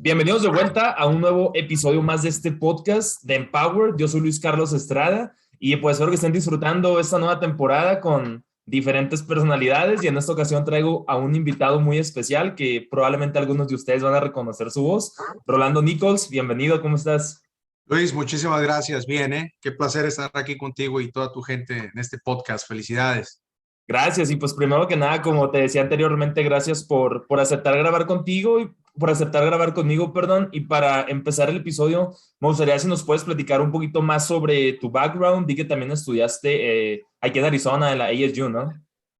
Bienvenidos de vuelta a un nuevo episodio más de este podcast de Empower. Yo soy Luis Carlos Estrada y pues espero que estén disfrutando esta nueva temporada con diferentes personalidades y en esta ocasión traigo a un invitado muy especial que probablemente algunos de ustedes van a reconocer su voz. Rolando Nichols, bienvenido, ¿cómo estás? Luis, muchísimas gracias. Bien, ¿eh? Qué placer estar aquí contigo y toda tu gente en este podcast. Felicidades. Gracias, y pues primero que nada, como te decía anteriormente, gracias por aceptar grabar contigo y por aceptar grabar conmigo, perdón. Y para empezar el episodio, me gustaría si nos puedes platicar un poquito más sobre tu background. Vi que también estudiaste aquí en Arizona, en la ASU, ¿no?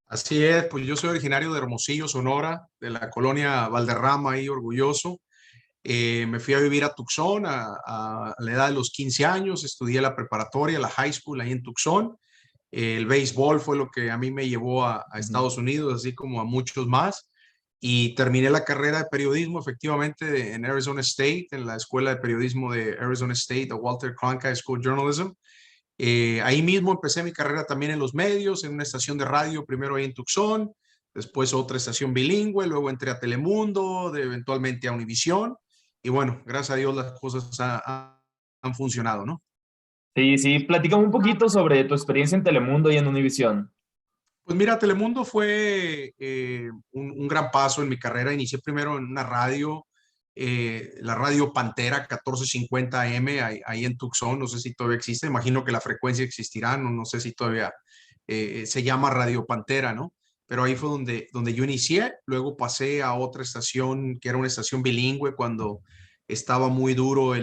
Así es, pues yo soy originario de Hermosillo, Sonora, de la colonia Valderrama, ahí orgulloso. Me fui a vivir a Tucson a la edad de los 15 años, estudié la preparatoria, la high school ahí en Tucson. El béisbol fue lo que a mí me llevó a Ujú. Estados Unidos, así como a muchos más. Y terminé la carrera de periodismo efectivamente en Arizona State, en la escuela de periodismo de Arizona State, the Walter Cronkite School of Journalism. Ahí mismo empecé mi carrera también en los medios, en una estación de radio, primero ahí en Tucson, después otra estación bilingüe, luego entré a Telemundo, eventualmente a Univisión. Y bueno, gracias a Dios las cosas han funcionado, ¿no? Sí, sí, platícame un poquito sobre tu experiencia en Telemundo y en Univisión. Pues mira, Telemundo fue un gran paso en mi carrera. Inicié primero en una radio, la radio Pantera 1450 AM, ahí en Tucson. No sé si todavía existe, imagino que la frecuencia existirá, no sé si todavía se llama Radio Pantera, ¿no? Pero ahí fue donde yo inicié. Luego pasé a otra estación que era una estación bilingüe cuando estaba muy duro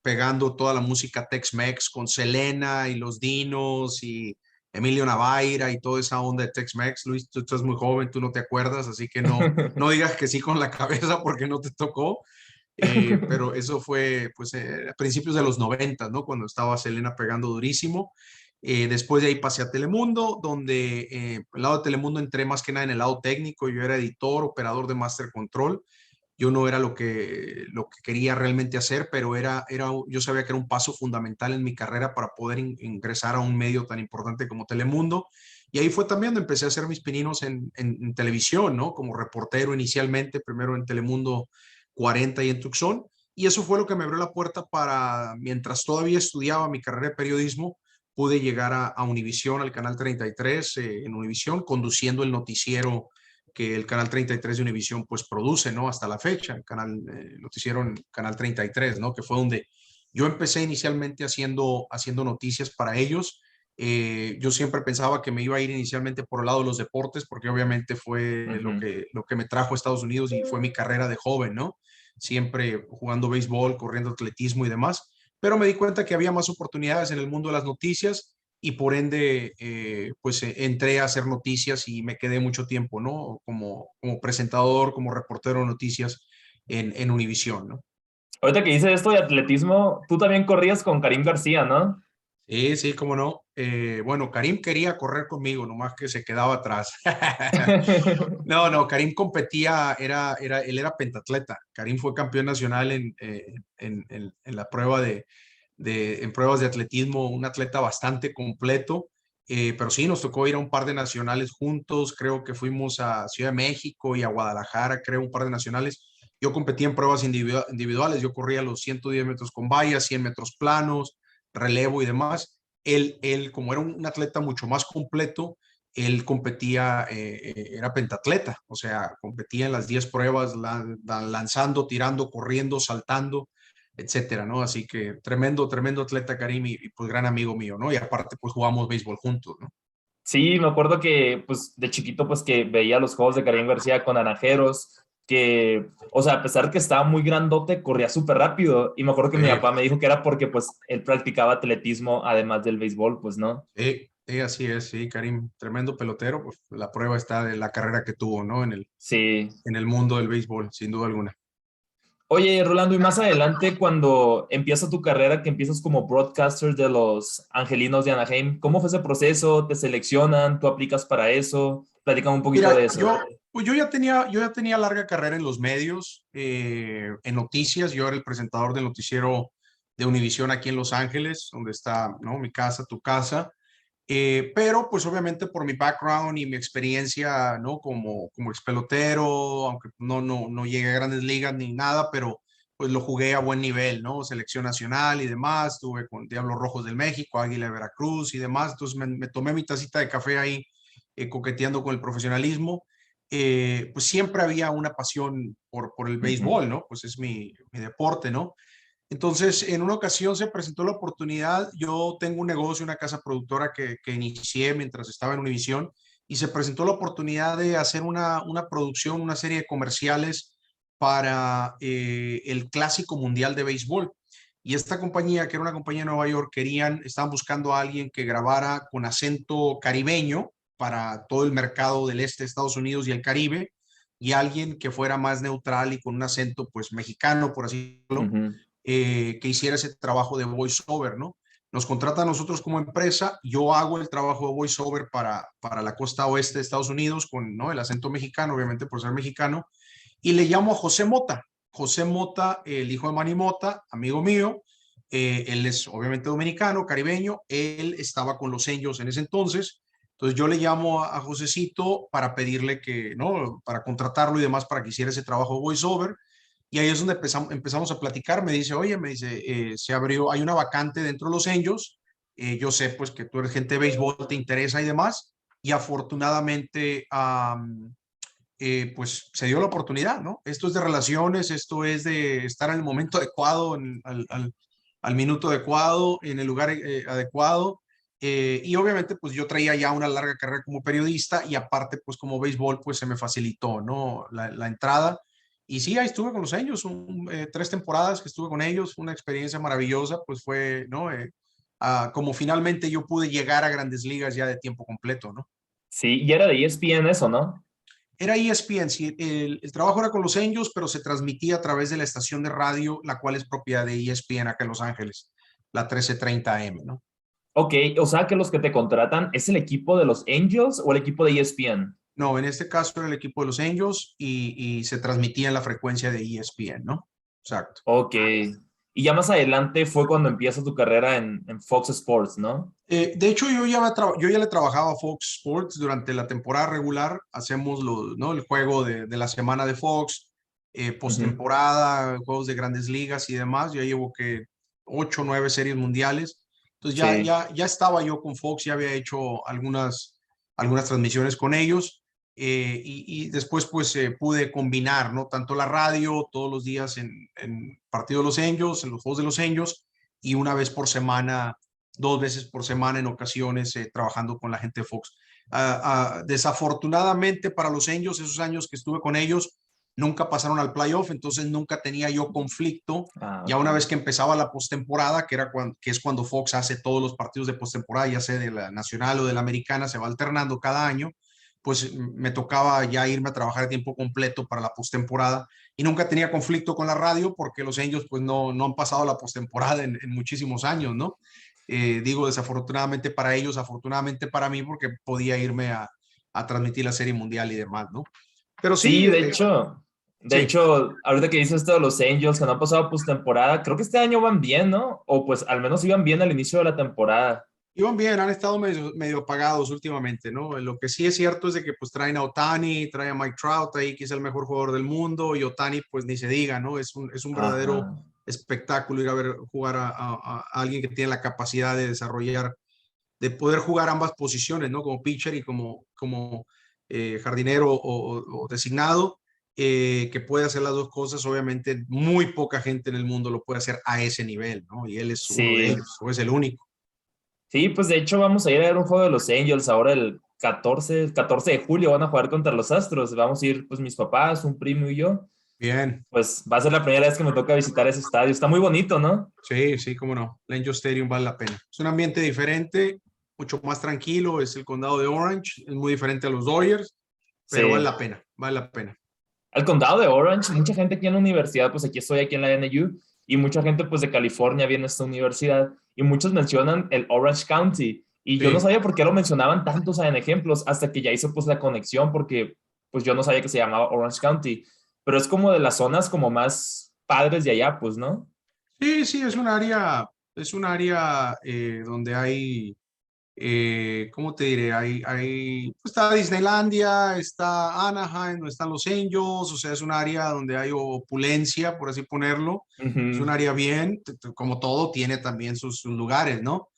pegando toda la música Tex-Mex con Selena y los Dinos y Emilio Navaira y toda esa onda de Tex-Mex. Luis, tú estás muy joven, tú no te acuerdas, así que no digas que sí con la cabeza porque no te tocó. Pero eso fue pues a principios de los 90, ¿no? Cuando estaba Selena pegando durísimo. Después de ahí pasé a Telemundo, donde el lado de Telemundo entré más que nada en el lado técnico. Yo era editor, operador de Master Control. Yo no era lo que quería realmente hacer, pero yo sabía que era un paso fundamental en mi carrera para poder ingresar a un medio tan importante como Telemundo. Y ahí fue también donde empecé a hacer mis pininos en televisión, ¿no? Como reportero inicialmente, primero en Telemundo 40 y en Tucson. Y eso fue lo que me abrió la puerta para, mientras todavía estudiaba mi carrera de periodismo, pude llegar a Univisión, al canal 33, en Univisión, conduciendo el noticiero que el canal 33 de Univisión pues produce, ¿no? Hasta la fecha, el canal noticiero en canal 33, ¿no? Que fue donde yo empecé inicialmente haciendo noticias para ellos. Yo siempre pensaba que me iba a ir inicialmente por el lado de los deportes, porque obviamente fue lo Ujú. que, lo que me trajo a Estados Unidos y fue mi carrera de joven, ¿no? Siempre jugando béisbol, corriendo atletismo y demás. Pero me di cuenta que había más oportunidades en el mundo de las noticias y por ende, pues entré a hacer noticias y me quedé mucho tiempo, ¿no? Como presentador, como reportero de noticias en Univisión, ¿no? Ahorita que dices esto de atletismo, tú también corrías con Karim García, ¿no? Sí, sí, cómo no. Bueno, Karim quería correr conmigo, nomás que se quedaba atrás. No, no, Karim competía, él era pentatleta. Karim fue campeón nacional en la prueba en pruebas de atletismo, un atleta bastante completo. Pero sí, nos tocó ir a un par de nacionales juntos. Creo que fuimos a Ciudad de México y a Guadalajara, creo, un par de nacionales. Yo competía en pruebas individuales. Yo corría los 110 metros con vallas, 100 metros planos, relevo y demás. Él como era un atleta mucho más completo, él competía, era pentatleta, o sea, competía en las 10 pruebas, lanzando, tirando, corriendo, saltando, etcétera, ¿no? Así que tremendo, tremendo atleta Karim y pues gran amigo mío, ¿no? Y aparte, pues jugamos béisbol juntos, ¿no? Sí, me acuerdo que pues de chiquito pues que veía los juegos de Karim García con Naranjeros, que, o sea, a pesar que estaba muy grandote, corría súper rápido. Y me acuerdo que mi papá me dijo que era porque pues él practicaba atletismo además del béisbol, pues, ¿no? Sí, así es, sí, Karim, tremendo pelotero, pues la prueba está de la carrera que tuvo, ¿no? Sí. En el mundo del béisbol, sin duda alguna. Oye, Rolando, y más adelante, cuando empieza tu carrera, que empiezas como broadcaster de los Angelinos de Anaheim, ¿cómo fue ese proceso? ¿Te seleccionan? ¿Tú aplicas para eso? Platícame un poquito de Mira, eso. pues yo ya tenía larga carrera en los medios, en noticias. Yo era el presentador del noticiero de Univisión aquí en Los Ángeles, donde está, ¿no? Mi casa, tu casa. Pero pues obviamente por mi background y mi experiencia, ¿no? Como ex pelotero, aunque no llegué a grandes ligas ni nada, pero pues lo jugué a buen nivel, ¿no? Selección nacional y demás, estuve con Diablos Rojos del México, Águila de Veracruz y demás, entonces me tomé mi tacita de café ahí coqueteando con el profesionalismo. Pues siempre había una pasión por el Ujú. béisbol, ¿no? Pues es mi deporte, ¿no? Entonces, en una ocasión se presentó la oportunidad. Yo tengo un negocio, una casa productora que inicié mientras estaba en Univisión, y se presentó la oportunidad de hacer una producción, una serie de comerciales para el Clásico Mundial de Béisbol. Y esta compañía, que era una compañía de Nueva York, estaban buscando a alguien que grabara con acento caribeño para todo el mercado del este de Estados Unidos y el Caribe, y alguien que fuera más neutral y con un acento pues mexicano, por así decirlo, Ujú. que hiciera ese trabajo de voiceover, ¿no? Nos contrata a nosotros como empresa, yo hago el trabajo de voiceover para la costa oeste de Estados Unidos con, ¿no? El acento mexicano, obviamente por ser mexicano, y le llamo a José Mota. José Mota, el hijo de Manny Mota, amigo mío, él es obviamente dominicano, caribeño, él estaba con los Angels en ese entonces yo le llamo a Josecito para pedirle que, ¿no? Para contratarlo y demás para que hiciera ese trabajo de voiceover. Y ahí es donde empezamos a platicar. Me dice, oye, me dice, se abrió, hay una vacante dentro de los Angels. Yo sé, pues, que tú eres gente de béisbol, te interesa y demás. Y afortunadamente, pues, se dio la oportunidad, ¿no? Esto es de relaciones, esto es de estar en el momento adecuado, al minuto adecuado, en el lugar adecuado. Y obviamente, pues, yo traía ya una larga carrera como periodista y aparte, pues, como béisbol, pues, se me facilitó, ¿no? La entrada. Y sí, ahí estuve con los Angels, 3 temporadas que estuve con ellos, una experiencia maravillosa, pues fue, ¿no? Como finalmente yo pude llegar a grandes ligas ya de tiempo completo, ¿no? Sí, y era de ESPN eso, ¿no? Era ESPN, sí, el trabajo era con los Angels, pero se transmitía a través de la estación de radio, la cual es propiedad de ESPN acá en Los Ángeles, la 1330 AM, ¿no? Ok, o sea que los que te contratan, ¿es el equipo de los Angels o el equipo de ESPN? No, en este caso era el equipo de los Angels y se transmitía en la frecuencia de ESPN, ¿no? Exacto. Ok. Y ya más adelante fue cuando empieza tu carrera en Fox Sports, ¿no? De hecho, yo ya le trabajaba a Fox Sports durante la temporada regular. Hacemos ¿no? El juego de la semana de Fox, Ujú. postemporada, juegos de grandes ligas y demás. Ya llevo que 8 o 9 series mundiales. Entonces Sí. ya estaba yo con Fox, ya había hecho algunas transmisiones con ellos. Y después pues pude combinar, ¿no? Tanto la radio todos los días en partido de los Angels, en los juegos de los Angels, y una vez por semana 2 veces por semana en ocasiones trabajando con la gente de Fox. Desafortunadamente para los Angels, esos años que estuve con ellos, nunca pasaron al playoff, entonces nunca tenía yo conflicto. Ah, Ya ok. una vez que empezaba la postemporada, que es cuando Fox hace todos los partidos de postemporada, ya sea de la nacional o de la americana, se va alternando cada año, pues me tocaba ya irme a trabajar a tiempo completo para la postemporada y nunca tenía conflicto con la radio porque los Angels pues no han pasado la postemporada en muchísimos años, ¿no? Digo desafortunadamente para ellos, afortunadamente para mí, porque podía irme a transmitir la Serie Mundial y demás, ¿no? Pero sí, Sí, de sí, hecho, ahorita que dices esto de los Angels que no han pasado postemporada, creo que este año van bien, ¿no? O pues al menos iban bien al inicio de la temporada. iban bien, han estado medio apagados últimamente, ¿no? Lo que sí es cierto es de que pues traen a Ohtani, traen a Mike Trout ahí, que es el mejor jugador del mundo, y Ohtani pues ni se diga, ¿no? Es un verdadero Ajá. espectáculo ir a ver jugar a alguien que tiene la capacidad de desarrollar, de poder jugar ambas posiciones, ¿no? Como pitcher y como jardinero o designado, que puede hacer las dos cosas. Obviamente, muy poca gente en el mundo lo puede hacer a ese nivel, ¿no? Y él es uno de Sí. ellos, o es el único. Sí, pues de hecho vamos a ir a ver un juego de los Angels ahora el 14 de julio van a jugar contra los Astros. Vamos a ir pues mis papás, un primo y yo. Bien, Pues va a ser la primera vez que me toca visitar ese estadio. Está muy bonito, ¿no? sí, sí, cómo no. Angel Stadium vale la pena. Es un ambiente diferente, mucho más tranquilo, es el condado de Orange, es muy diferente a los Dodgers, pero vale Sí. la pena, vale la pena. Al condado de Orange, mucha gente aquí en la universidad, pues aquí estoy aquí en la NU, y mucha gente pues de California viene a esta universidad, y muchos mencionan el Orange County, y yo no Sí. sabía por qué lo mencionaban tantos en ejemplos, hasta que ya hice pues la conexión, porque pues yo no sabía que se llamaba Orange County, pero es como de las zonas como más padres de allá, pues, ¿no? Sí, sí, es un área donde hay ¿cómo te diré? Pues, está Disneylandia, está Anaheim, donde están los Angels, o sea, es un área donde hay opulencia, por así ponerlo. Es un Ujú. área bien, como todo, tiene también sus lugares, ¿no?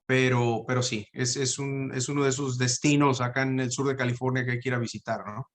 Pero sí, es uno de esos destinos acá en el sur de California que hay que ir a visitar, ¿no?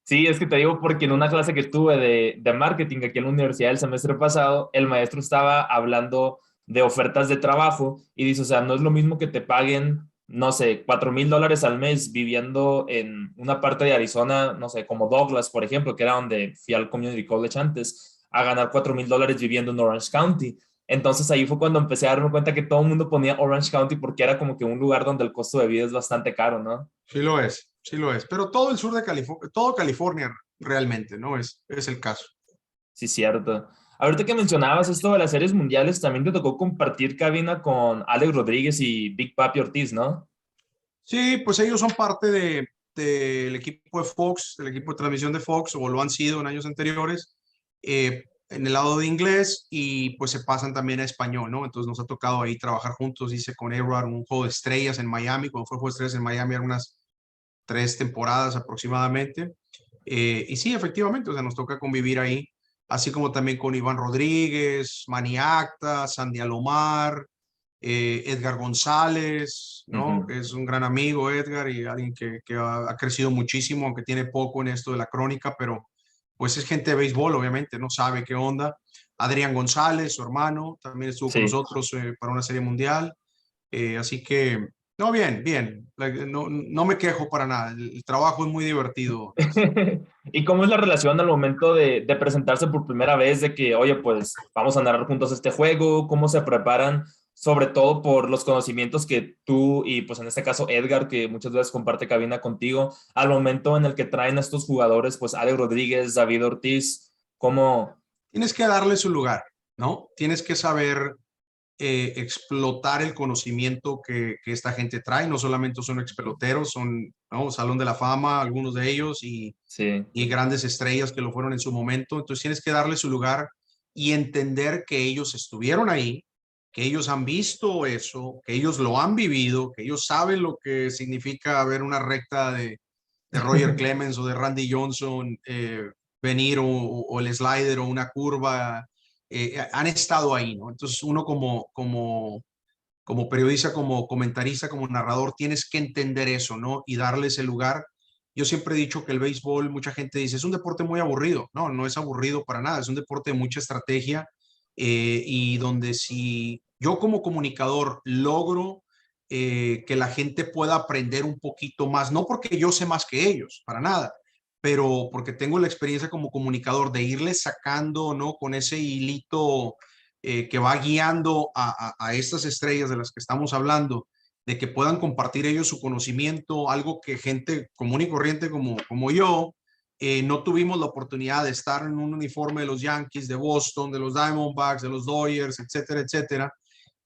Sí, es que te digo porque en una clase que tuve de marketing aquí en la universidad el semestre pasado, el maestro estaba hablando de ofertas de trabajo y dice, o sea, no es lo mismo que te paguen, no sé, $4,000 al mes viviendo en una parte de Arizona, no sé, como Douglas, por ejemplo, que era donde fui al Community College antes, a ganar $4,000 viviendo en Orange County. Entonces ahí fue cuando empecé a darme cuenta que todo el mundo ponía Orange County porque era como que un lugar donde el costo de vida es bastante caro, ¿no? Sí lo es, sí lo es. Pero todo el sur de California, todo California realmente, ¿no? Es el caso. Sí, cierto. Ahorita que mencionabas esto de las series mundiales, también te tocó compartir cabina con Alex Rodríguez y Big Papi Ortiz, ¿no? Sí, pues ellos son parte del equipo de Fox, del equipo de transmisión de Fox, o lo han sido en años anteriores, en el lado de inglés, y pues se pasan también a español, ¿no? Entonces nos ha tocado ahí trabajar juntos. Hice con Edward un juego de estrellas en Miami. Cuando fue el juego de estrellas en Miami eran unas 3 temporadas aproximadamente. Y sí, efectivamente, o sea, nos toca convivir ahí, así como también con Iván Rodríguez, Manny Acta, Sandy Alomar, Edgar González, ¿no? Ujú. Es un gran amigo Edgar, y alguien que ha crecido muchísimo, aunque tiene poco en esto de la crónica, pero pues es gente de béisbol, obviamente, no sabe qué onda. Adrián González, su hermano, también estuvo con Sí. nosotros para una serie mundial. Así que, no, bien, bien. No, no me quejo para nada. El trabajo es muy divertido. ¿Y cómo es la relación al momento de presentarse por primera vez, de que, oye, pues vamos a narrar juntos este juego? ¿Cómo se preparan? Sobre todo por los conocimientos que tú y, pues en este caso, Edgar, que muchas veces comparte cabina contigo, al momento en el que traen a estos jugadores, pues Alex Rodríguez, David Ortiz, ¿cómo? Tienes que darle su lugar, ¿no? Tienes que saber explotar el conocimiento que esta gente trae. No solamente son expeloteros, son, ¿no? Salón de la Fama, algunos de ellos, Sí. y grandes estrellas que lo fueron en su momento. Entonces tienes que darle su lugar y entender que ellos estuvieron ahí, que ellos han visto eso, que ellos lo han vivido, que ellos saben lo que significa ver una recta de Roger Clemens o de Randy Johnson, venir, o el slider, o una curva. Han estado ahí, ¿no? Entonces uno como periodista, como comentarista, como narrador, tienes que entender eso, ¿no? Y darle ese lugar. Yo siempre he dicho que el béisbol, mucha gente dice, es un deporte muy aburrido. No, no es aburrido para nada, es un deporte de mucha estrategia, y donde si yo como comunicador logro que la gente pueda aprender un poquito más, no porque yo sé más que ellos, para nada, pero porque tengo la experiencia como comunicador de irles sacando, ¿no? Con ese hilito que va guiando a estas estrellas de las que estamos hablando, de que puedan compartir ellos su conocimiento, algo que gente común y corriente como yo, no tuvimos la oportunidad de estar en un uniforme de los Yankees, de Boston, de los Diamondbacks, de los Dodgers, etcétera, etcétera.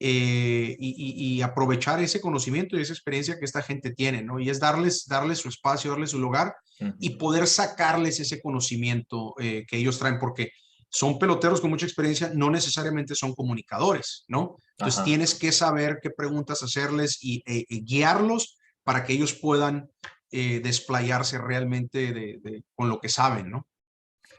Y aprovechar ese conocimiento y esa experiencia que esta gente tiene, ¿no? Y es darles su espacio, darles su lugar, y Ujú. poder sacarles ese conocimiento que ellos traen, porque son peloteros con mucha experiencia, no necesariamente son comunicadores, ¿no? Entonces Ajá. tienes que saber qué preguntas hacerles, y guiarlos para que ellos puedan desplayarse realmente con lo que saben, ¿no?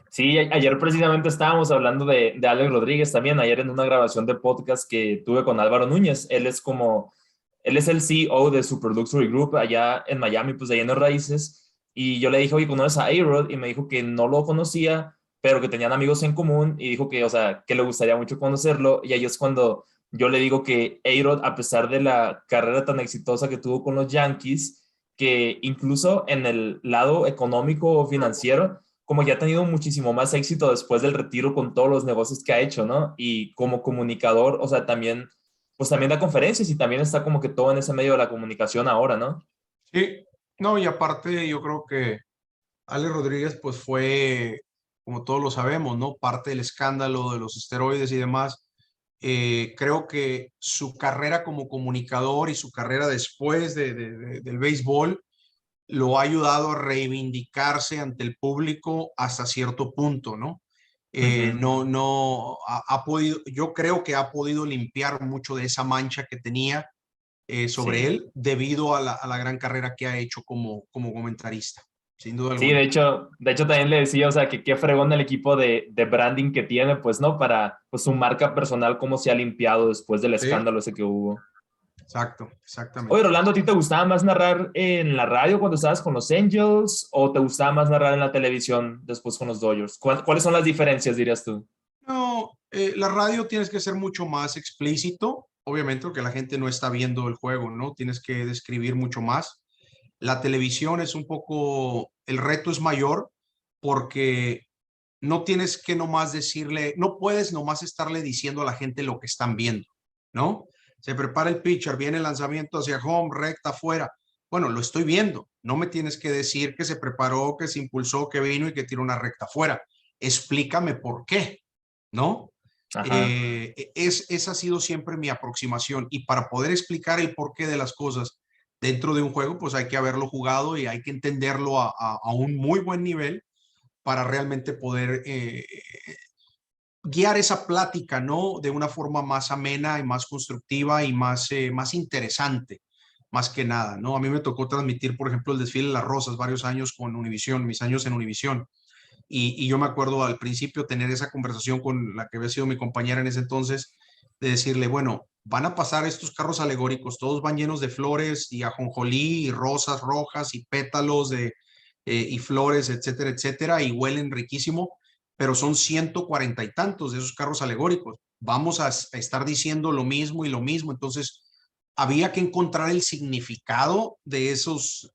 Sí, ayer precisamente estábamos hablando de Alex Rodríguez también, ayer en una grabación de podcast que tuve con Álvaro Núñez. Él es el CEO de Super Luxury Group allá en Miami, pues de lleno raíces. Y yo le dije, oye, ¿conoces a A-Rod? Y me dijo que no lo conocía, pero que tenían amigos en común y dijo que, o sea, que le gustaría mucho conocerlo. Y ahí es cuando yo le digo que A-Rod, a pesar de la carrera tan exitosa que tuvo con los Yankees, que incluso en el lado económico o financiero, como ya ha tenido muchísimo más éxito después del retiro con todos los negocios que ha hecho, ¿no? Y como comunicador, o sea, también, pues también da conferencias y también está como que todo en ese medio de la comunicación ahora, ¿no? Sí, no, y aparte yo creo que Ale Rodríguez pues fue, como todos lo sabemos, ¿no? Parte del escándalo de los esteroides y demás. Creo que su carrera como comunicador y su carrera después del béisbol lo ha ayudado a reivindicarse ante el público hasta cierto punto, ¿no? Ujú. No, ha podido, yo creo que ha podido limpiar mucho de esa mancha que tenía, sobre Sí. él debido a la gran carrera que ha hecho como comentarista, sin duda Sí, alguna. de hecho también le decía, o sea, que qué fregón el equipo de branding que tiene, pues, ¿no? Para pues, su marca personal, cómo se ha limpiado después del Sí, escándalo ese que hubo. exacto, Oye, exactamente. Rolando, ¿a ti te gustaba más narrar en la radio cuando estabas con los Angels o te gustaba más narrar en la televisión después con los Dodgers? ¿Cuáles son las diferencias, dirías tú? No, la radio tienes que ser mucho más explícito, obviamente, porque la gente no está viendo el juego, ¿no? Tienes que describir mucho más. La televisión es un poco, el reto es mayor porque no tienes que nomás decirle, no puedes nomás estarle diciendo a la gente lo que están viendo, ¿no? Se prepara el pitcher, viene el lanzamiento hacia home, recta, afuera. Bueno, lo estoy viendo. No me tienes que decir que se preparó, que se impulsó, que vino y que tiró una recta afuera. Explícame por qué, ¿no? Ajá. Esa ha sido siempre mi aproximación y para poder explicar el porqué de las cosas dentro de un juego, pues hay que haberlo jugado y hay que entenderlo a un muy buen nivel para realmente poder guiar esa plática, ¿no? De una forma más amena y más constructiva y más interesante, más que nada, ¿no? A mí me tocó transmitir, por ejemplo, el desfile de las rosas varios años con Univisión, mis años en Univisión. Y yo me acuerdo al principio tener esa conversación con la que había sido mi compañera en ese entonces, de decirle, bueno, van a pasar estos carros alegóricos, todos van llenos de flores y ajonjolí y rosas rojas y pétalos y flores, etcétera, etcétera, y huelen riquísimo, pero son 140 y tantos de esos carros alegóricos. Vamos a estar diciendo lo mismo y lo mismo, entonces había que encontrar el significado de esos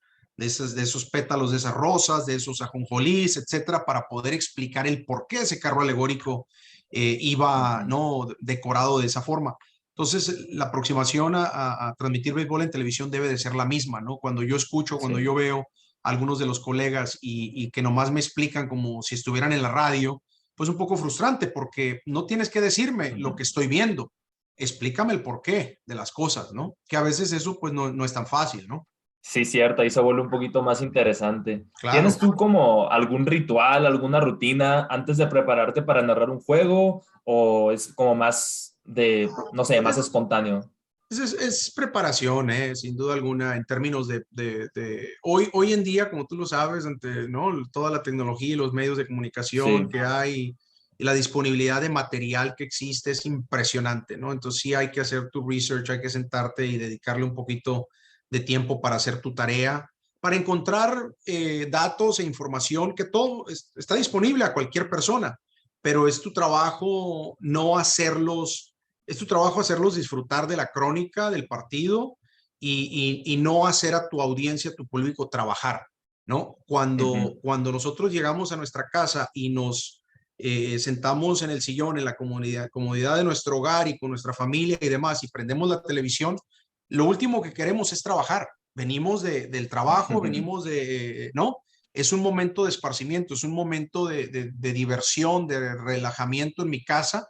pétalos, de esas rosas, de esos ajonjolís, etcétera, para poder explicar el por qué ese carro alegórico iba, Ujú. ¿no? Decorado de esa forma. Entonces, la aproximación a transmitir béisbol en televisión debe de ser la misma, ¿no? Cuando yo escucho, cuando Sí. yo veo a algunos de los colegas y que nomás me explican como si estuvieran en la radio, pues un poco frustrante porque no tienes que decirme lo Ujú. que estoy viendo, explícame el porqué de las cosas, ¿no? Que a veces eso pues no es tan fácil, ¿no? Sí, cierto, ahí se vuelve un poquito más interesante. ¿Tienes Claro. tú como algún ritual, alguna rutina antes de prepararte para narrar un juego o es como más de, no sé, más Es, espontáneo? es preparación, sin duda alguna, en términos hoy en día, como tú lo sabes, ante, ¿no? Toda la tecnología y los medios de comunicación Sí. que hay y la disponibilidad de material que existe es impresionante, ¿no? Entonces sí hay que hacer tu research, hay que sentarte y dedicarle un poquito de tiempo para hacer tu tarea, para encontrar datos e información que todo está disponible a cualquier persona, pero es tu trabajo no hacerlos es tu trabajo hacerlos disfrutar de la crónica del partido y no hacer a tu audiencia, a tu público trabajar, ¿no? Ujú. Cuando nosotros llegamos a nuestra casa y nos sentamos en el sillón, en la comodidad de nuestro hogar y con nuestra familia y demás, y prendemos la televisión, lo último que queremos es trabajar. Venimos del trabajo, venimos ¿no? Es un momento de esparcimiento, es un momento de diversión, de relajamiento en mi casa.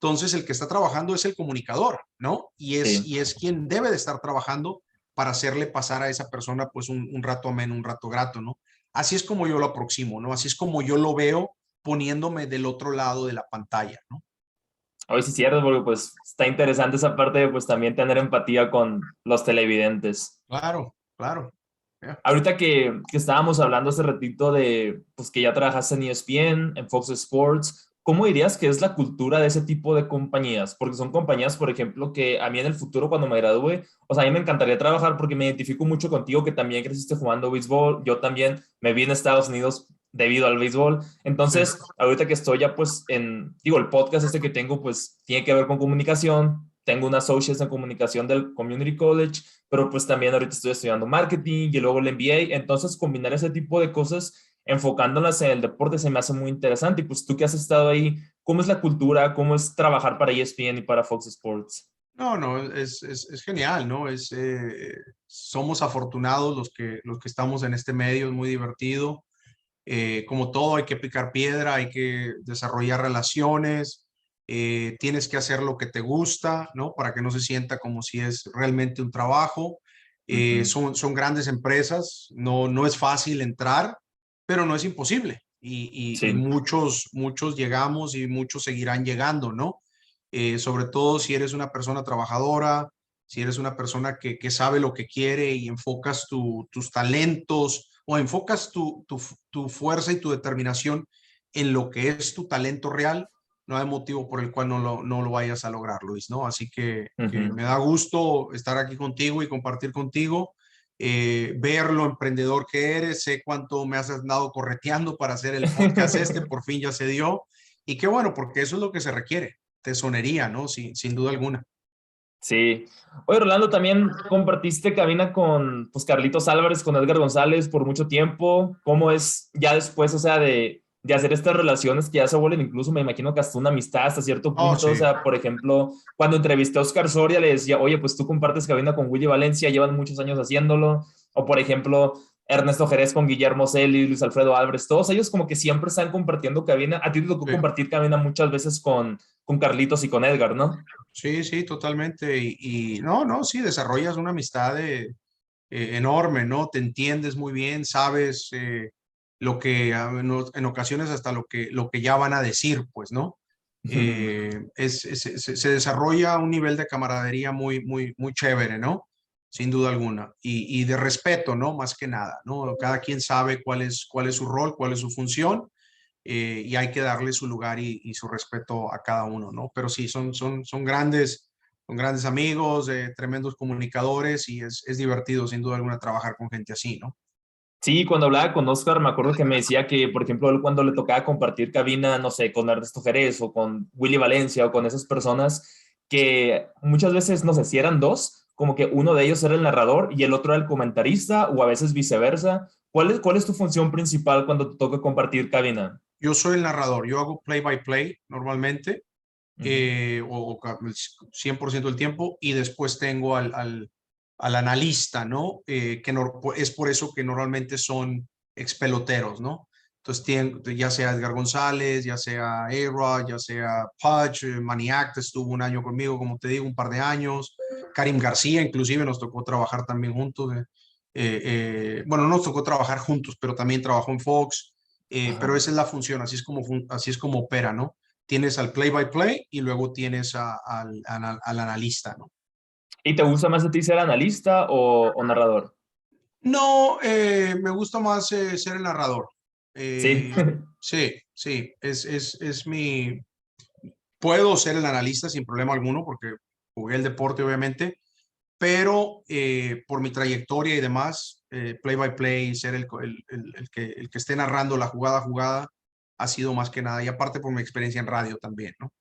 Entonces, el que está trabajando es el comunicador, ¿no? Sí. Y es quien debe de estar trabajando para hacerle pasar a esa persona pues un rato ameno, un rato grato, ¿no? Así es como yo lo aproximo, ¿no? Así es como yo lo veo poniéndome del otro lado de la pantalla, ¿no? Hoy sí es cierto, porque pues está interesante esa parte de pues también tener empatía con los televidentes. Claro, claro. Yeah. Ahorita que estábamos hablando hace ratito de pues que ya trabajaste en ESPN, en Fox Sports, ¿cómo dirías que es la cultura de ese tipo de compañías? Porque son compañías, por ejemplo, que a mí en el futuro cuando me gradúe, o sea, a mí me encantaría trabajar porque me identifico mucho contigo que también creciste jugando béisbol, yo también me vi en Estados Unidos debido al béisbol. Sí. Entonces, ahorita que estoy ya pues en, digo, el podcast este que tengo pues tiene que ver con comunicación, tengo una associates en comunicación del Community College, pero pues también ahorita estoy estudiando marketing y luego el MBA, entonces combinar ese tipo de cosas enfocándolas en el deporte se me hace muy interesante y pues tú que has estado ahí, ¿cómo es la cultura? ¿Cómo es trabajar para ESPN y para Fox Sports? No, no, es genial, ¿no? Somos afortunados los que estamos en este medio, es muy divertido. Como todo, hay que picar piedra, hay que desarrollar relaciones, tienes que hacer lo que te gusta, ¿no? Para que no se sienta como si es realmente un trabajo. Ujú. Son grandes empresas, no es fácil entrar, pero no es imposible. Y Sí. muchos llegamos y muchos seguirán llegando, ¿no? Sobre todo si eres una persona trabajadora, si eres una persona que sabe lo que quiere y enfocas tus talentos o enfocas tu fuerza y tu determinación en lo que es tu talento real, no hay motivo por el cual no lo vayas a lograr, Luis, ¿no? Así que me da gusto estar aquí contigo y compartir contigo, ver lo emprendedor que eres, sé cuánto me has andado correteando para hacer el podcast por fin ya se dio, y qué bueno, porque eso es lo que se requiere, tesonería, ¿no? Sin duda alguna. Sí. Oye, Rolando, también compartiste cabina con pues, Carlitos Álvarez, con Edgar González por mucho tiempo. ¿Cómo es ya después, o sea, de hacer estas relaciones que ya se vuelven incluso, me imagino que hasta una amistad hasta cierto Oh, punto? O sí. sea, por ejemplo, cuando entrevisté a Oscar Soria, le decía, oye, pues tú compartes cabina con Willy Valencia, llevan muchos años haciéndolo. O, por ejemplo, Ernesto Jerez con Guillermo Celi, Luis Alfredo Álvarez, todos ellos como que siempre están compartiendo cabina. A ti te tocó Sí. compartir cabina muchas veces con Carlitos y con Edgar, ¿no? Sí, sí, totalmente. No, no, sí, desarrollas una amistad enorme, ¿no? Te entiendes muy bien, sabes lo que en ocasiones hasta lo que ya van a decir, pues, ¿no? Se desarrolla un nivel de camaradería muy, muy, muy chévere, ¿no? Sin duda alguna. Y de respeto, ¿no? Más que nada, ¿no? Cada quien sabe cuál es su rol, cuál es su función, y hay que darle su lugar y su respeto a cada uno, ¿no? Pero sí, son grandes amigos, tremendos comunicadores, y es divertido, sin duda alguna, trabajar con gente así, ¿no? Sí, cuando hablaba con Oscar, me acuerdo que me decía que, por ejemplo, él cuando le tocaba compartir cabina, no sé, con Ernesto Jerez o con Willy Valencia o con esas personas, que muchas veces, no sé, si eran dos, como que uno de ellos era el narrador y el otro era el comentarista, o a veces viceversa. ¿Cuál es tu función principal cuando te toca compartir cabina? Yo soy el narrador, yo hago play by play normalmente, Ujú. o 100% del tiempo, y después tengo al analista, ¿no? Que no, es por eso que normalmente son expeloteros, ¿no? Entonces, ya sea Edgar González, ya sea A-Rod, ya sea Pudge, Maniac, estuvo un año conmigo, como te digo, un par de años. Karim García, inclusive, nos tocó trabajar también juntos. Bueno, no nos tocó trabajar juntos, pero también trabajó en Fox. Pero Ajá. esa es la función, así es como opera, ¿no? Tienes al play-by-play y luego tienes al analista, ¿no? ¿Y te gusta más a ti ser analista o narrador? No, me gusta más ser el narrador. Sí. Sí, sí, es mi... Puedo ser el analista sin problema alguno porque jugué el deporte, obviamente, pero por mi trayectoria y demás, play-by-play, ser el que esté narrando la jugada a jugada, ha sido más que nada. Y aparte por mi experiencia en radio también, ¿no?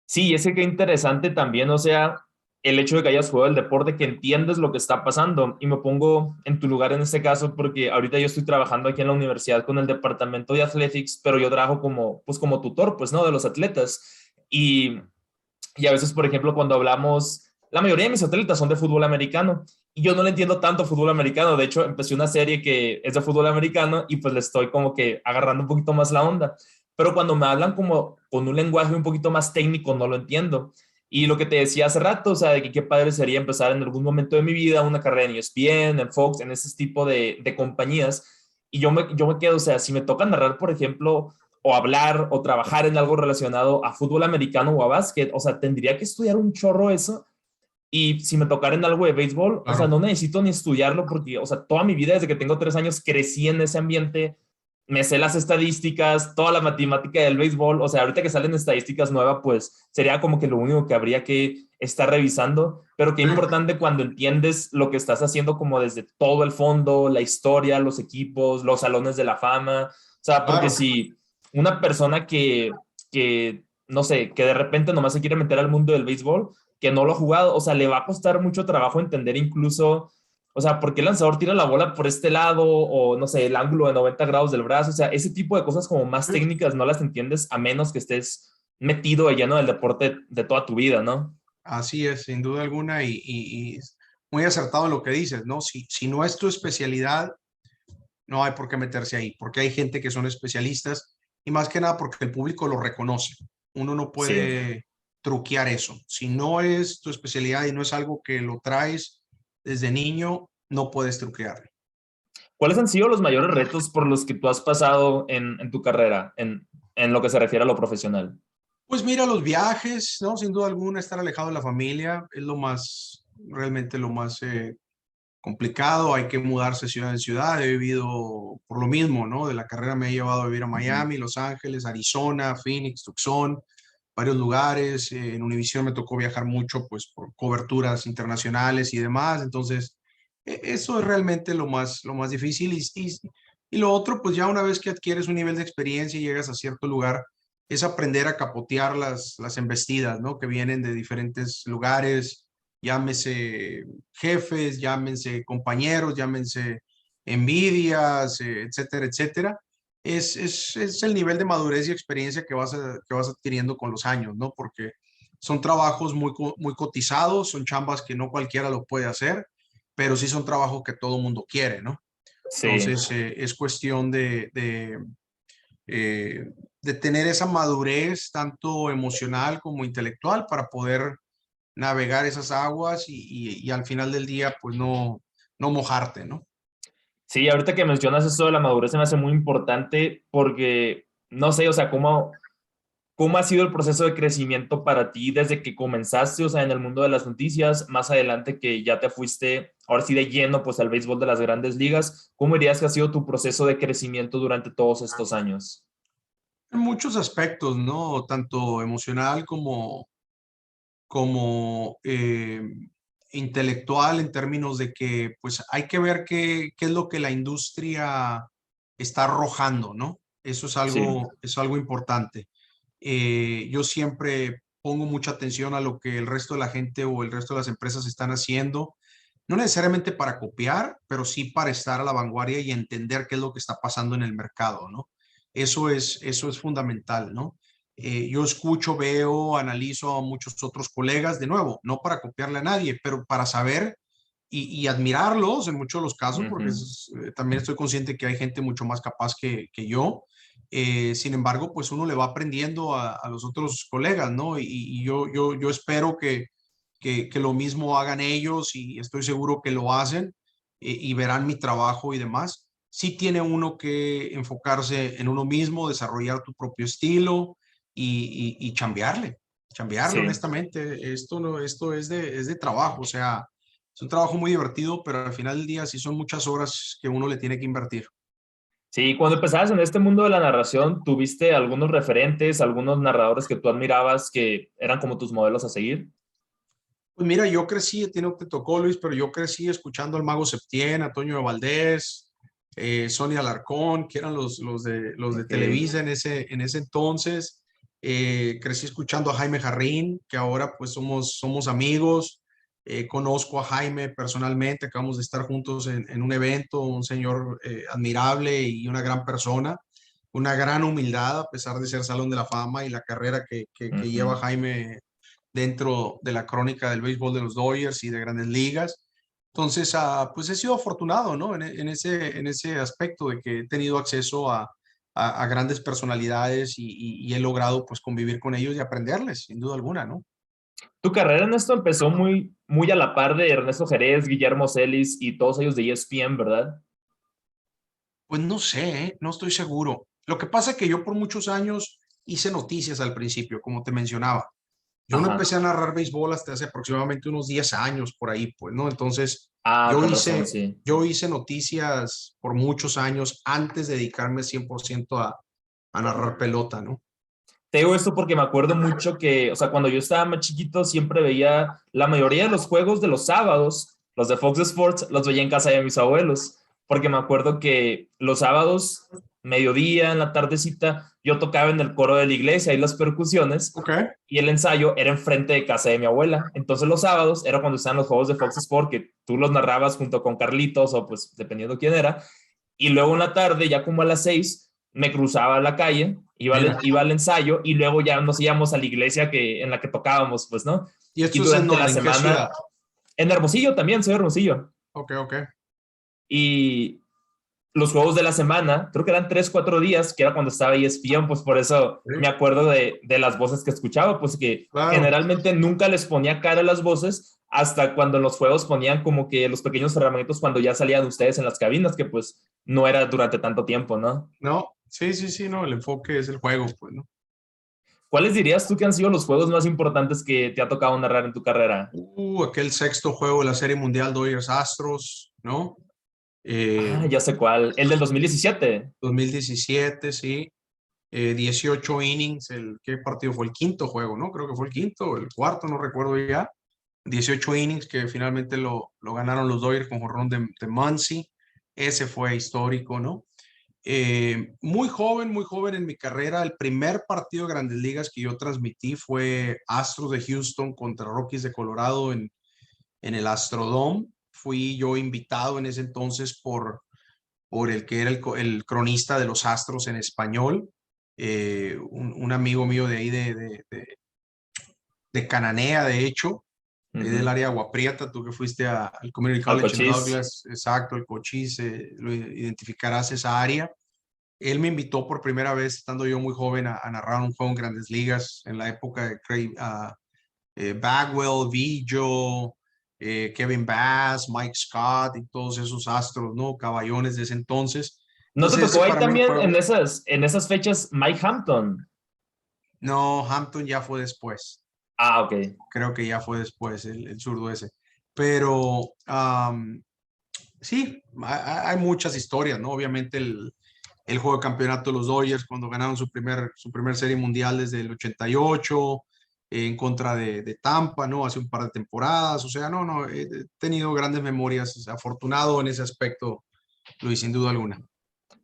Sí, es que qué interesante también, o sea, el hecho de que hayas jugado el deporte, que entiendes lo que está pasando. Y me pongo en tu lugar en este caso porque ahorita yo estoy trabajando aquí en la universidad con el departamento de athletics, pero yo trabajo como, pues como tutor, pues, ¿no? De los atletas. Y a veces, por ejemplo, cuando hablamos, la mayoría de mis atletas son de fútbol americano y yo no le entiendo tanto fútbol americano. De hecho, empecé una serie que es de fútbol americano y pues le estoy como que agarrando un poquito más la onda. Pero cuando me hablan como con un lenguaje un poquito más técnico, no lo entiendo. Y lo que te decía hace rato, o sea, de que qué padre sería empezar en algún momento de mi vida una carrera en ESPN, en Fox, en ese tipo de compañías. Y yo me quedo, o sea, si me toca narrar, por ejemplo, o hablar o trabajar en algo relacionado a fútbol americano o a básquet, o sea, tendría que estudiar un chorro eso. Y si me tocara en algo de béisbol, o sea, Claro. no necesito ni estudiarlo porque, o sea, toda mi vida, desde que tengo 3 años, crecí en ese ambiente, me sé las estadísticas, toda la matemática del béisbol, o sea, ahorita que salen estadísticas nuevas, pues sería como que lo único que habría que estar revisando, pero qué Sí, importante cuando entiendes lo que estás haciendo como desde todo el fondo, la historia, los equipos, los salones de la fama, o sea, porque claro. si una persona que no sé, que de repente nomás se quiere meter al mundo del béisbol, que no lo ha jugado, o sea, le va a costar mucho trabajo entender incluso, o sea, por qué el lanzador tira la bola por este lado o no sé, el ángulo de 90 grados del brazo, o sea, ese tipo de cosas como más Sí. técnicas no las entiendes a menos que estés metido de lleno del deporte de toda tu vida, ¿no? Así es, sin duda alguna, y muy acertado en lo que dices, ¿no? Si no es tu especialidad, no hay por qué meterse ahí, porque hay gente que son especialistas, y más que nada porque el público lo reconoce. Uno no Sí. puede truquear eso. Si no es tu especialidad y no es algo que lo traes desde niño, no puedes truquearlo. ¿Cuáles han sido los mayores retos por los que tú has pasado en tu carrera, en lo que se refiere a lo profesional? Pues mira, los viajes, ¿no? Sin duda alguna, estar alejado de la familia es realmente lo más complicado. Hay que mudarse ciudad en ciudad. He vivido por lo mismo, ¿no? De la carrera me he llevado a vivir a Miami, Los Ángeles, Arizona, Phoenix, Tucson, varios lugares. En Univision me tocó viajar mucho, pues, por coberturas internacionales y demás. Entonces, eso es realmente lo más difícil. Y lo otro, pues ya una vez que adquieres un nivel de experiencia y llegas a cierto lugar, es aprender a capotear las embestidas, ¿no? Que vienen de diferentes lugares, llámese jefes, llámense compañeros, llámense envidias, etcétera, etcétera. Es el nivel de madurez y experiencia que vas adquiriendo con los años, ¿no? Porque son trabajos muy cotizados, son chambas que no cualquiera lo puede hacer, pero sí son trabajos que todo mundo quiere, ¿no? Sí. Entonces, es cuestión de tener esa madurez, tanto emocional como intelectual, para poder navegar esas aguas y al final del día, pues no mojarte, ¿no? Sí, ahorita que mencionas eso de la madurez se me hace muy importante porque, no sé, o sea, ¿cómo ha sido el proceso de crecimiento para ti desde que comenzaste, o sea, en el mundo de las noticias, más adelante que ya te fuiste, ahora sí de lleno, pues al béisbol de las grandes ligas? ¿Cómo dirías que ha sido tu proceso de crecimiento durante todos estos años? En muchos aspectos, ¿no? Tanto emocional como intelectual, en términos de que pues hay que ver qué es lo que la industria está arrojando, ¿no? Sí. Es algo importante. Yo siempre pongo mucha atención a lo que el resto de la gente o el resto de las empresas están haciendo, no necesariamente para copiar, pero sí para estar a la vanguardia y entender qué es lo que está pasando en el mercado, ¿no? Eso es fundamental, ¿no? Yo escucho, veo, analizo a muchos otros colegas, de nuevo, no para copiarle a nadie, pero para saber y admirarlos en muchos de los casos, porque Ujú. también estoy consciente que hay gente mucho más capaz que yo. Sin embargo, pues uno le va aprendiendo a los otros colegas, ¿no? Y yo espero que lo mismo hagan ellos y estoy seguro que lo hacen y verán mi trabajo y demás. Sí tiene uno que enfocarse en uno mismo, desarrollar tu propio estilo y chambearle Sí. honestamente. Esto es de trabajo, o sea, es un trabajo muy divertido, pero al final del día sí son muchas horas que uno le tiene que invertir. Sí, cuando empezabas en este mundo de la narración, ¿tuviste algunos referentes, algunos narradores que tú admirabas que eran como tus modelos a seguir? Pues mira, yo crecí, tiene te tocó Luis, pero yo crecí escuchando al Mago Septién, a Toño de Valdés, Sonia Alarcón, que eran los de Ok. Televisa en ese entonces. Crecí escuchando a Jaime Jarrín, que ahora pues somos amigos. Conozco a Jaime personalmente, acabamos de estar juntos en un evento, un señor admirable y una gran persona, una gran humildad a pesar de ser Salón de la Fama y la carrera que lleva Ujú. Jaime dentro de la crónica del béisbol de los Dodgers y de grandes ligas. Entonces, pues he sido afortunado, ¿no? En ese aspecto de que he tenido acceso a grandes personalidades y he logrado pues convivir con ellos y aprenderles, sin duda alguna, ¿no? Tu carrera en esto empezó muy a la par de Ernesto Jerez, Guillermo Celis y todos ellos de ESPN, ¿verdad? Pues no sé, ¿eh? No estoy seguro. Lo que pasa es que yo por muchos años hice noticias al principio, como te mencionaba. Yo no Ajá. empecé a narrar béisbol hasta hace aproximadamente unos 10 años por ahí, pues, ¿no? Entonces, Ah, yo con razón, hice, sí. yo hice noticias por muchos años antes de dedicarme 100% a narrar pelota, ¿no? Te digo esto porque me acuerdo mucho que, o sea, cuando yo estaba más chiquito siempre veía la mayoría de los juegos de los sábados, los de Fox Sports, los veía en casa de mis abuelos, porque me acuerdo que los sábados, mediodía, en la tardecita, yo tocaba en el coro de la iglesia y las percusiones Ok. y el ensayo era enfrente de casa de mi abuela. Entonces los sábados era cuando estaban los juegos de Fox Sports que tú los narrabas junto con Carlitos o pues dependiendo quién era. Y luego en la tarde, ya como a las 6, me cruzaba la calle, Mira. iba al ensayo y luego ya nos íbamos a la iglesia en la que tocábamos, pues, ¿no? ¿Y Y esto es en durante la dónde? ¿En qué ciudad? semana, en Hermosillo también, soy Hermosillo. Ok, ok. Y los juegos de la semana, creo que eran 3, 4 días, que era cuando estaba ESPN, pues por eso Sí, me acuerdo de las voces que escuchaba, pues que claro. generalmente nunca les ponía cara a las voces hasta cuando en los juegos ponían como que los pequeños fragmentos cuando ya salían ustedes en las cabinas, que pues no era durante tanto tiempo, ¿no? No, sí, sí, sí, no, el enfoque es el juego, pues, ¿no? ¿Cuáles dirías tú que han sido los juegos más importantes que te ha tocado narrar en tu carrera? Aquel sexto juego de la Serie Mundial Dodgers Astros, ¿no? Ah, ya sé cuál. El del 2017. 2017, sí. 18 innings, ¿qué partido fue? El quinto juego, ¿no? Creo que fue el quinto o el cuarto, no recuerdo ya. 18 innings que finalmente lo ganaron los Dodgers con jonrón de Muncy. Ese fue histórico, ¿no? Muy joven en mi carrera. El primer partido de Grandes Ligas que yo transmití fue Astros de Houston contra Rockies de Colorado en el Astrodome. Fui yo invitado en ese entonces por el que era el cronista de los Astros en español, un amigo mío de ahí de Cananea, de hecho, del área de Agua Prieta, tú que fuiste al Community Al College en Cochise. Douglas, exacto, el Cochise, lo identificarás esa área. Él me invitó por primera vez, estando yo muy joven, a narrar un juego en Grandes Ligas en la época de Craig, Bagwell, Villo, Kevin Bass, Mike Scott y todos esos astros, ¿no? Caballones de ese entonces. ¿No te Entonces, ese tocó ahí para mí un también juego. en esas fechas Mike Hampton? No, Hampton ya fue después. Ah, ok. Creo que ya fue después el zurdo ese. Pero sí, hay muchas historias, ¿no? Obviamente el juego de campeonato de los Dodgers cuando ganaron su primer serie mundial desde el 88 en contra de Tampa, ¿no? Hace un par de temporadas. O sea, no, he tenido grandes memorias. Afortunado en ese aspecto, Luis, sin duda alguna.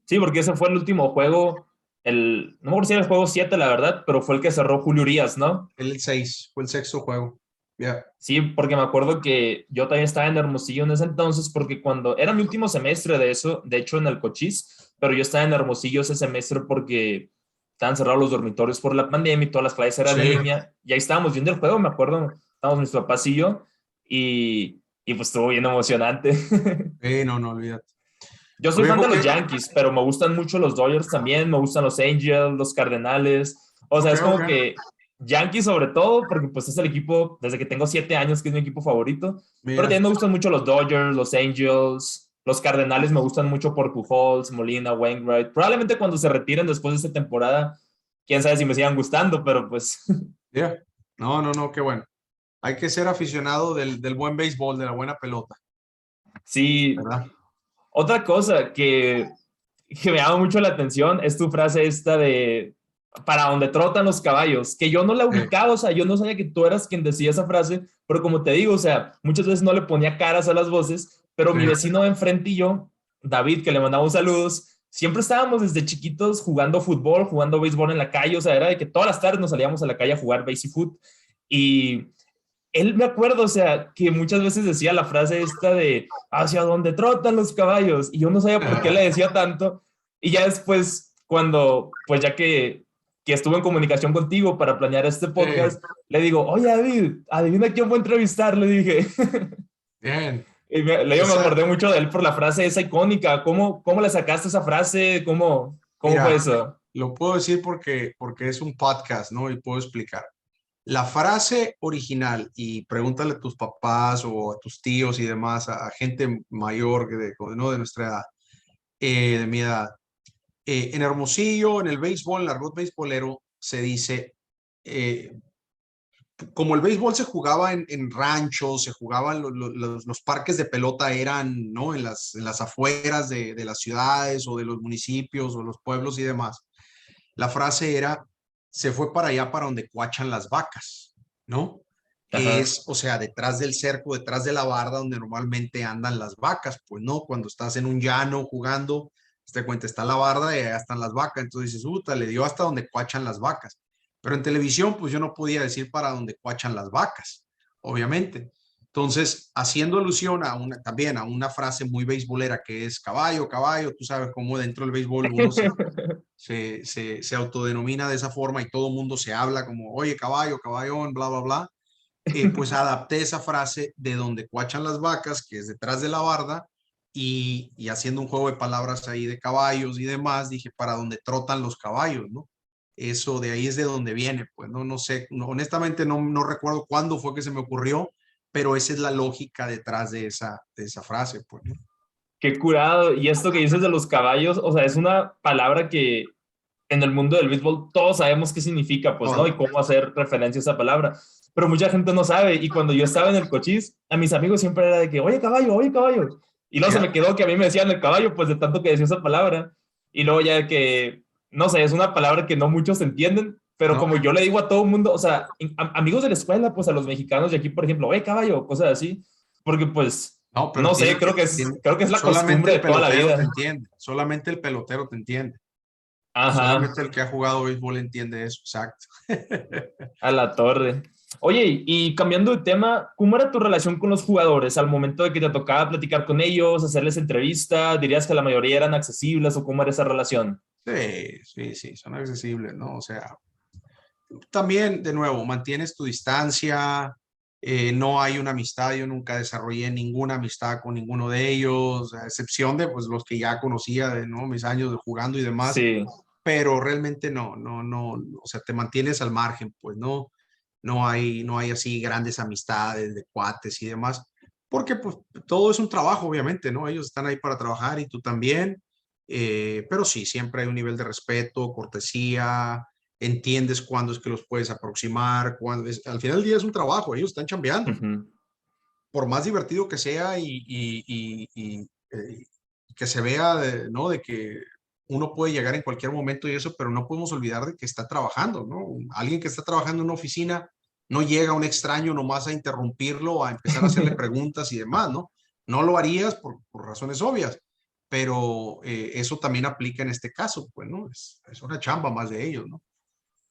Sí, porque ese fue el último juego, no me acuerdo si era el juego 7, la verdad, pero fue el que cerró Julio Urias, ¿no? El 6, fue el sexto juego. Ya. Sí, porque me acuerdo que yo también estaba en Hermosillo en ese entonces, porque cuando era mi último semestre de eso, de hecho en el Cochise, pero yo estaba en Hermosillo ese semestre porque estaban cerrados los dormitorios por la pandemia y todas las clases eran en Sí, línea, y ahí estábamos viendo el juego, me acuerdo, estábamos mis papás y yo, y pues estuvo bien emocionante. no, olvídate. Yo soy fan Viejo de que, los Yankees, pero me gustan mucho los Dodgers también, me gustan los Angels, los Cardenales. O sea, ok, es como ok. que Yankees sobre todo, porque pues es el equipo desde que tengo 7 años que es mi equipo favorito. Pero Mira, también me gustan mucho los Dodgers, los Angels, los Cardenales me gustan mucho por Pujols, Molina, Wainwright. Probablemente cuando se retiren después de esta temporada, quién sabe si me sigan gustando, pero pues ya. No, qué bueno. Hay que ser aficionado del buen béisbol, de la buena pelota, sí. ¿verdad? Otra cosa que me llama mucho la atención es tu frase esta de para donde trotan los caballos, que yo no la ubicaba, o sea, yo no sabía que tú eras quien decía esa frase, pero como te digo, o sea, muchas veces no le ponía caras a las voces, pero Sí, mi vecino de enfrente y yo, David, que le mandamos saludos, siempre estábamos desde chiquitos jugando fútbol, jugando béisbol en la calle, o sea, era de que todas las tardes nos salíamos a la calle a jugar base y foot, y él me acuerdo, o sea, que muchas veces decía la frase esta de hacia donde trotan los caballos, y yo no sabía por qué le decía tanto, y ya después, cuando, pues ya que estuve en comunicación contigo para planear este sí, podcast, le digo, oye David, adivina quién fue a entrevistar, le dije. bien. Y le digo, me Esa, acordé mucho de él por la frase esa icónica, ¿cómo le sacaste esa frase? ¿Cómo fue mira, eso? lo puedo decir porque es un podcast, ¿no? Y puedo explicar. La frase original, y pregúntale a tus papás o a tus tíos y demás, a gente mayor ¿no? de nuestra edad, de mi edad. En Hermosillo, en el béisbol, en el argot beisbolero, se dice, eh, como el béisbol se jugaba en ranchos, se jugaban los parques de pelota eran, ¿no? En las afueras de las ciudades o de los municipios o los pueblos y demás. La frase era, se fue para allá para donde cuachan las vacas, ¿no? Que Ajá. es, o sea, detrás del cerco, detrás de la barda donde normalmente andan las vacas, pues no, cuando estás en un llano jugando, te cuenta, está la barda y allá están las vacas, entonces dices, le dio hasta donde cuachan las vacas. Pero en televisión, pues yo no podía decir para donde cuachan las vacas, obviamente. Entonces, haciendo alusión también a una frase muy beisbolera que es caballo, caballo, tú sabes cómo dentro del béisbol uno se autodenomina de esa forma y todo el mundo se habla como, oye, caballo, caballón, bla, bla, bla. Pues adapté esa frase de donde cuachan las vacas, que es detrás de la barda, y haciendo un juego de palabras ahí de caballos y demás, dije, para donde trotan los caballos, ¿no? Eso de ahí es de donde viene, pues no sé, honestamente no recuerdo cuándo fue que se me ocurrió, pero esa es la lógica detrás de esa frase, pues, ¿no? Qué curado. Y esto que dices de los caballos, o sea, es una palabra que en el mundo del béisbol todos sabemos qué significa, pues, ¿no? Y cómo hacer referencia a esa palabra. Pero mucha gente no sabe. Y cuando yo estaba en el cochís, a mis amigos siempre era de que, oye, caballo, oye, caballo. Y luego se me quedó que a mí me decían el caballo, pues de tanto que decía esa palabra. Y luego ya que, no sé, es una palabra que no muchos entienden, pero como yo le digo a todo el mundo, o sea, amigos de la escuela, pues a los mexicanos de aquí, por ejemplo, oye, caballo, cosas así, porque pues, No, pero no sé, creo que es la solamente costumbre el de toda la pelotero te vida. entiende, solamente el pelotero te entiende. Ajá, Solamente el que ha jugado béisbol entiende eso, exacto. a la torre. Oye, y cambiando de tema, ¿cómo era tu relación con los jugadores al momento de que te tocaba platicar con ellos, hacerles entrevistas? ¿Dirías que la mayoría eran accesibles o cómo era esa relación? Sí, son accesibles, ¿no? O sea, también, de nuevo, mantienes tu distancia, no hay una amistad, yo nunca desarrollé ninguna amistad con ninguno de ellos, a excepción de pues, los que ya conocía de ¿no? mis años de jugando y demás, Sí. pero realmente no, o sea, te mantienes al margen, pues no hay así grandes amistades de cuates y demás, porque pues todo es un trabajo, obviamente, ¿no? Ellos están ahí para trabajar y tú también, pero sí, siempre hay un nivel de respeto, cortesía, entiendes cuándo es que los puedes aproximar, al final del día es un trabajo, ellos están chambeando, Ujú. por más divertido que sea y que se vea, ¿no? De que uno puede llegar en cualquier momento y eso, pero no podemos olvidar de que está trabajando, ¿no? Alguien que está trabajando en una oficina no llega un extraño nomás a interrumpirlo, a empezar a hacerle preguntas y demás, ¿no? No lo harías por razones obvias, pero eso también aplica en este caso, pues, ¿no? Es una chamba más de ellos, ¿no?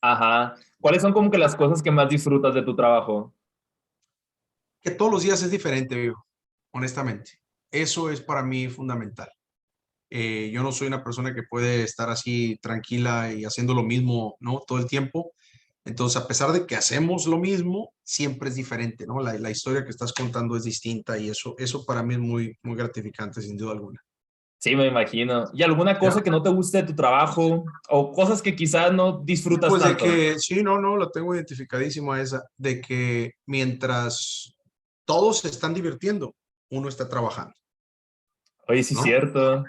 Ajá. ¿Cuáles son como que las cosas que más disfrutas de tu trabajo? Que todos los días es diferente, viejo, honestamente. Eso es para mí fundamental. Yo no soy una persona que puede estar así tranquila y haciendo lo mismo, ¿no? Todo el tiempo. Entonces, a pesar de que hacemos lo mismo, siempre es diferente, ¿no? La historia que estás contando es distinta y eso para mí es muy, muy gratificante, sin duda alguna. Sí, me imagino. ¿Y alguna cosa ¿Ya? que no te guste de tu trabajo o cosas que quizás no disfrutas Pues de tanto? que, sí, no, la tengo identificadísima esa, de que mientras todos se están divirtiendo, uno está trabajando, Oye, sí es ¿no? cierto.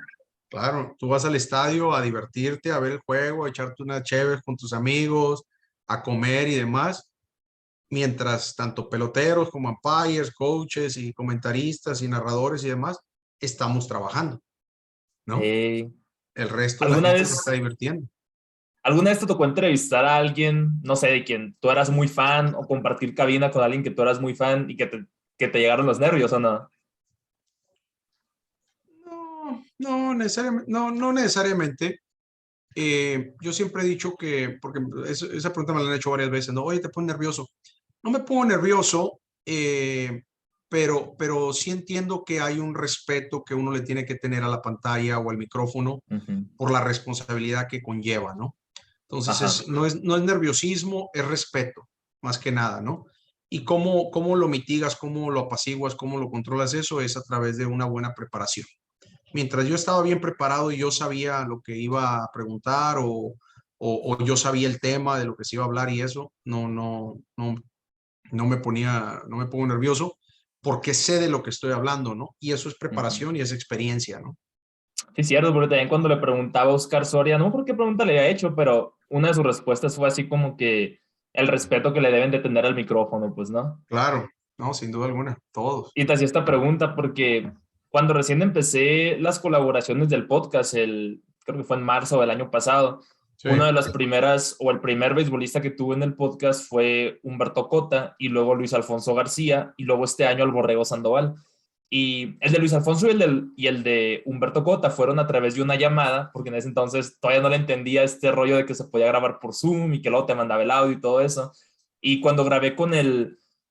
Claro, tú vas al estadio a divertirte, a ver el juego, a echarte una chévere con tus amigos, a comer y demás, mientras tanto peloteros como umpires, coaches y comentaristas y narradores y demás, estamos trabajando, ¿no? Eh, El resto de la ¿alguna gente se está vez, divirtiendo. alguna vez te tocó entrevistar a alguien, no sé, de quien tú eras muy fan o compartir cabina con alguien que tú eras muy fan y que te llegaron los nervios o no? No necesariamente, no necesariamente. Yo siempre he dicho que, porque esa pregunta me la han hecho varias veces, ¿no? Oye, ¿te pones nervioso? No me pongo nervioso, pero sí entiendo que hay un respeto que uno le tiene que tener a la pantalla o al micrófono Ujú. por la responsabilidad que conlleva, ¿no? Entonces, Ajá. no es nerviosismo, es respeto, más que nada, ¿no? Y cómo lo mitigas, cómo lo apaciguas, cómo lo controlas, eso es a través de una buena preparación. Mientras yo estaba bien preparado y yo sabía lo que iba a preguntar o yo sabía el tema de lo que se iba a hablar y eso, no me pongo nervioso porque sé de lo que estoy hablando, ¿no? Y eso es Ujú. preparación y es experiencia, ¿no? Sí, es cierto, porque también cuando le preguntaba a Oscar Soria, no por qué pregunta le había hecho, pero una de sus respuestas fue así como que el respeto que le deben de tener al micrófono, pues, ¿no? Claro, no, sin duda alguna, todos. Y te hacía esta pregunta porque cuando recién empecé las colaboraciones del podcast, creo que fue en marzo del año pasado, Sí, una de las primeras o el primer beisbolista que tuve en el podcast fue Humberto Cota y luego Luis Alfonso García y luego este año el Borrego Sandoval. Y el de Luis Alfonso y el de Humberto Cota fueron a través de una llamada, porque en ese entonces todavía no le entendía este rollo de que se podía grabar por Zoom y que luego te mandaba el audio y todo eso. Y cuando grabé con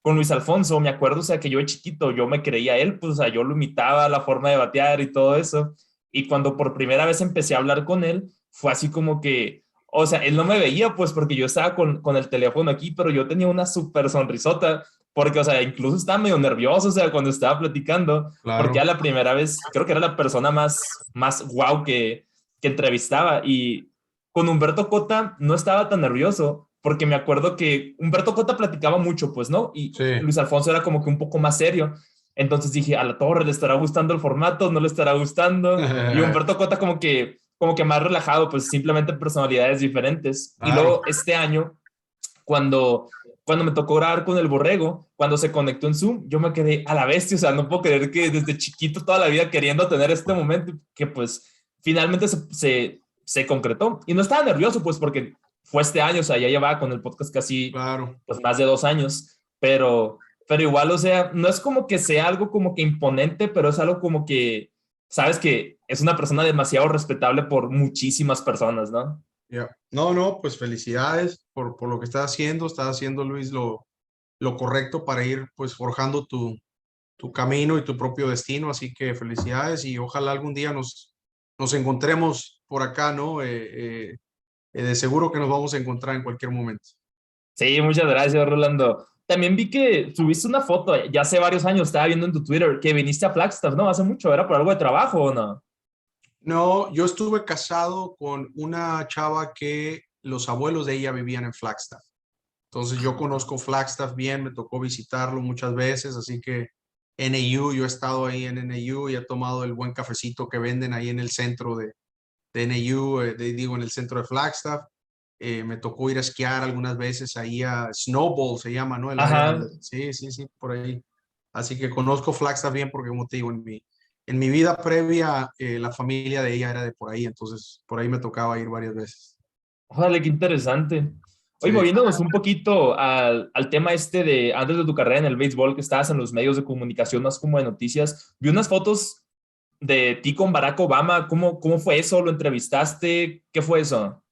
Luis Alfonso, me acuerdo, o sea, que yo de chiquito, yo me creía él, pues, o sea, yo lo imitaba, la forma de batear y todo eso. Y cuando por primera vez empecé a hablar con él, fue así como que, o sea, él no me veía, pues, porque yo estaba con el teléfono aquí, pero yo tenía una súper sonrisota, porque, o sea, incluso estaba medio nervioso, o sea, cuando estaba platicando, porque claro. era la primera vez, creo que era la persona más wow que entrevistaba. Y con Humberto Cota no estaba tan nervioso, porque me acuerdo que Humberto Cota platicaba mucho, pues, ¿no? Y Sí, Luis Alfonso era como que un poco más serio. Entonces dije, a la torre, ¿le estará gustando el formato? ¿No le estará gustando? Y Humberto Cota como que como que más relajado, pues simplemente personalidades diferentes. Y Claro. luego este año, cuando, cuando me tocó grabar con el Borrego, cuando se conectó en Zoom, yo me quedé a la bestia, o sea, no puedo creer que desde chiquito toda la vida queriendo tener este momento, que pues finalmente se concretó. Y no estaba nervioso, pues porque fue este año, o sea, ya llevaba con el podcast casi Claro. pues más de 2 años, pero igual, o sea, no es como que sea algo como que imponente, pero es algo como que, sabes que es una persona demasiado respetable por muchísimas personas, ¿no? Ya. No, no, pues felicidades por lo que estás haciendo, Luis, lo correcto para ir pues forjando tu camino y tu propio destino, así que felicidades y ojalá algún día nos encontremos por acá, ¿no? De seguro que nos vamos a encontrar en cualquier momento. Sí, muchas gracias, Rolando. También vi que subiste una foto, ya hace varios años, estaba viendo en tu Twitter, que viniste a Flagstaff, ¿no? Hace mucho, ¿era por algo de trabajo o no? No, yo estuve casado con una chava que los abuelos de ella vivían en Flagstaff. Entonces yo conozco Flagstaff bien, me tocó visitarlo muchas veces, así que NAU, yo he estado ahí en NAU y he tomado el buen cafecito que venden ahí en el centro de NAU, digo, en el centro de Flagstaff. Me tocó ir a esquiar algunas veces ahí a Snowball, se llama, ¿no? El área Ajá. donde, sí, sí, sí, por ahí. Así que conozco Flagstaff bien porque, como te digo, en mi vida previa, la familia de ella era de por ahí, entonces por ahí me tocaba ir varias veces. Órale, qué interesante. Oye, Sí. moviéndonos un poquito al tema este de antes de tu carrera en el béisbol, que estabas en los medios de comunicación más como de noticias, vi unas fotos de ti con Barack Obama. ¿Cómo fue eso? ¿Lo entrevistaste? ¿Qué fue eso?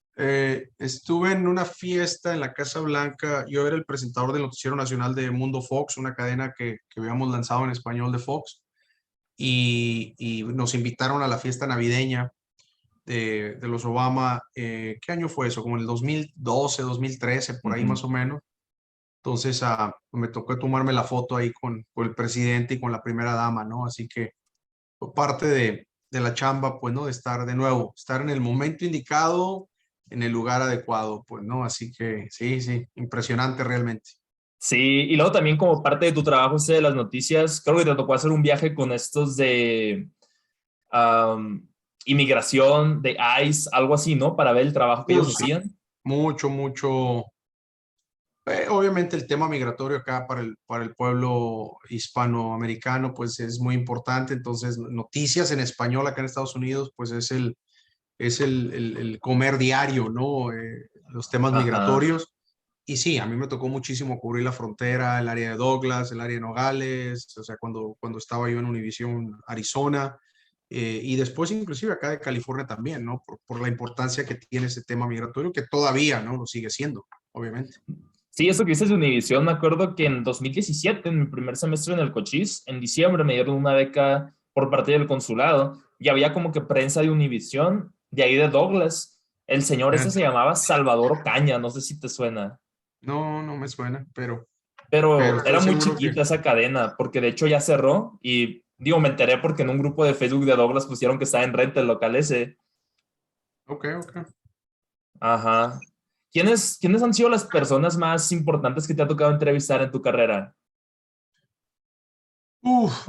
Estuve en una fiesta en la Casa Blanca. Yo era el presentador del Noticiero Nacional de Mundo Fox, una cadena que habíamos lanzado en español de Fox, y nos invitaron a la fiesta navideña de los Obama. ¿Qué año fue eso? Como en el 2012, 2013, por ahí Ujú. más o menos. Entonces, me tocó tomarme la foto ahí con el presidente y con la primera dama, ¿no? Así que fue parte de la chamba, pues, ¿no? De estar de nuevo, estar en el momento indicado, en el lugar adecuado, pues, ¿no? Así que sí, sí, impresionante realmente. Sí, y luego también como parte de tu trabajo este de las noticias, creo que te tocó hacer un viaje con estos de um, inmigración, de ICE, algo así, ¿no? Para ver el trabajo que ellos Sí, hacían. mucho, mucho. Obviamente el tema migratorio acá para el pueblo hispanoamericano, pues es muy importante. Entonces, noticias en español acá en Estados Unidos, pues el comer diario, ¿no? Los temas Ajá. migratorios. Y sí, a mí me tocó muchísimo cubrir la frontera, el área de Douglas, el área de Nogales, o sea, cuando estaba yo en Univision, Arizona, y después inclusive acá de California también, ¿no? Por la importancia que tiene ese tema migratorio, que todavía, ¿no? Lo sigue siendo, obviamente. Sí, eso que dices de Univision, me acuerdo que en 2017, en mi primer semestre en el Cochise, en diciembre me dieron una beca por parte del consulado y había como que prensa de Univision, de ahí de Douglas. El señor ese se llamaba Salvador Ocaña, no sé si te suena, No, no me suena, pero pero estoy era muy seguro que... chiquita esa cadena, porque de hecho ya cerró y digo, me enteré porque en un grupo de Facebook de Douglas pusieron que estaba en renta el local ese. Ok, ok. Ajá. ¿Quiénes han sido las personas más importantes que te ha tocado entrevistar en tu carrera? Uf,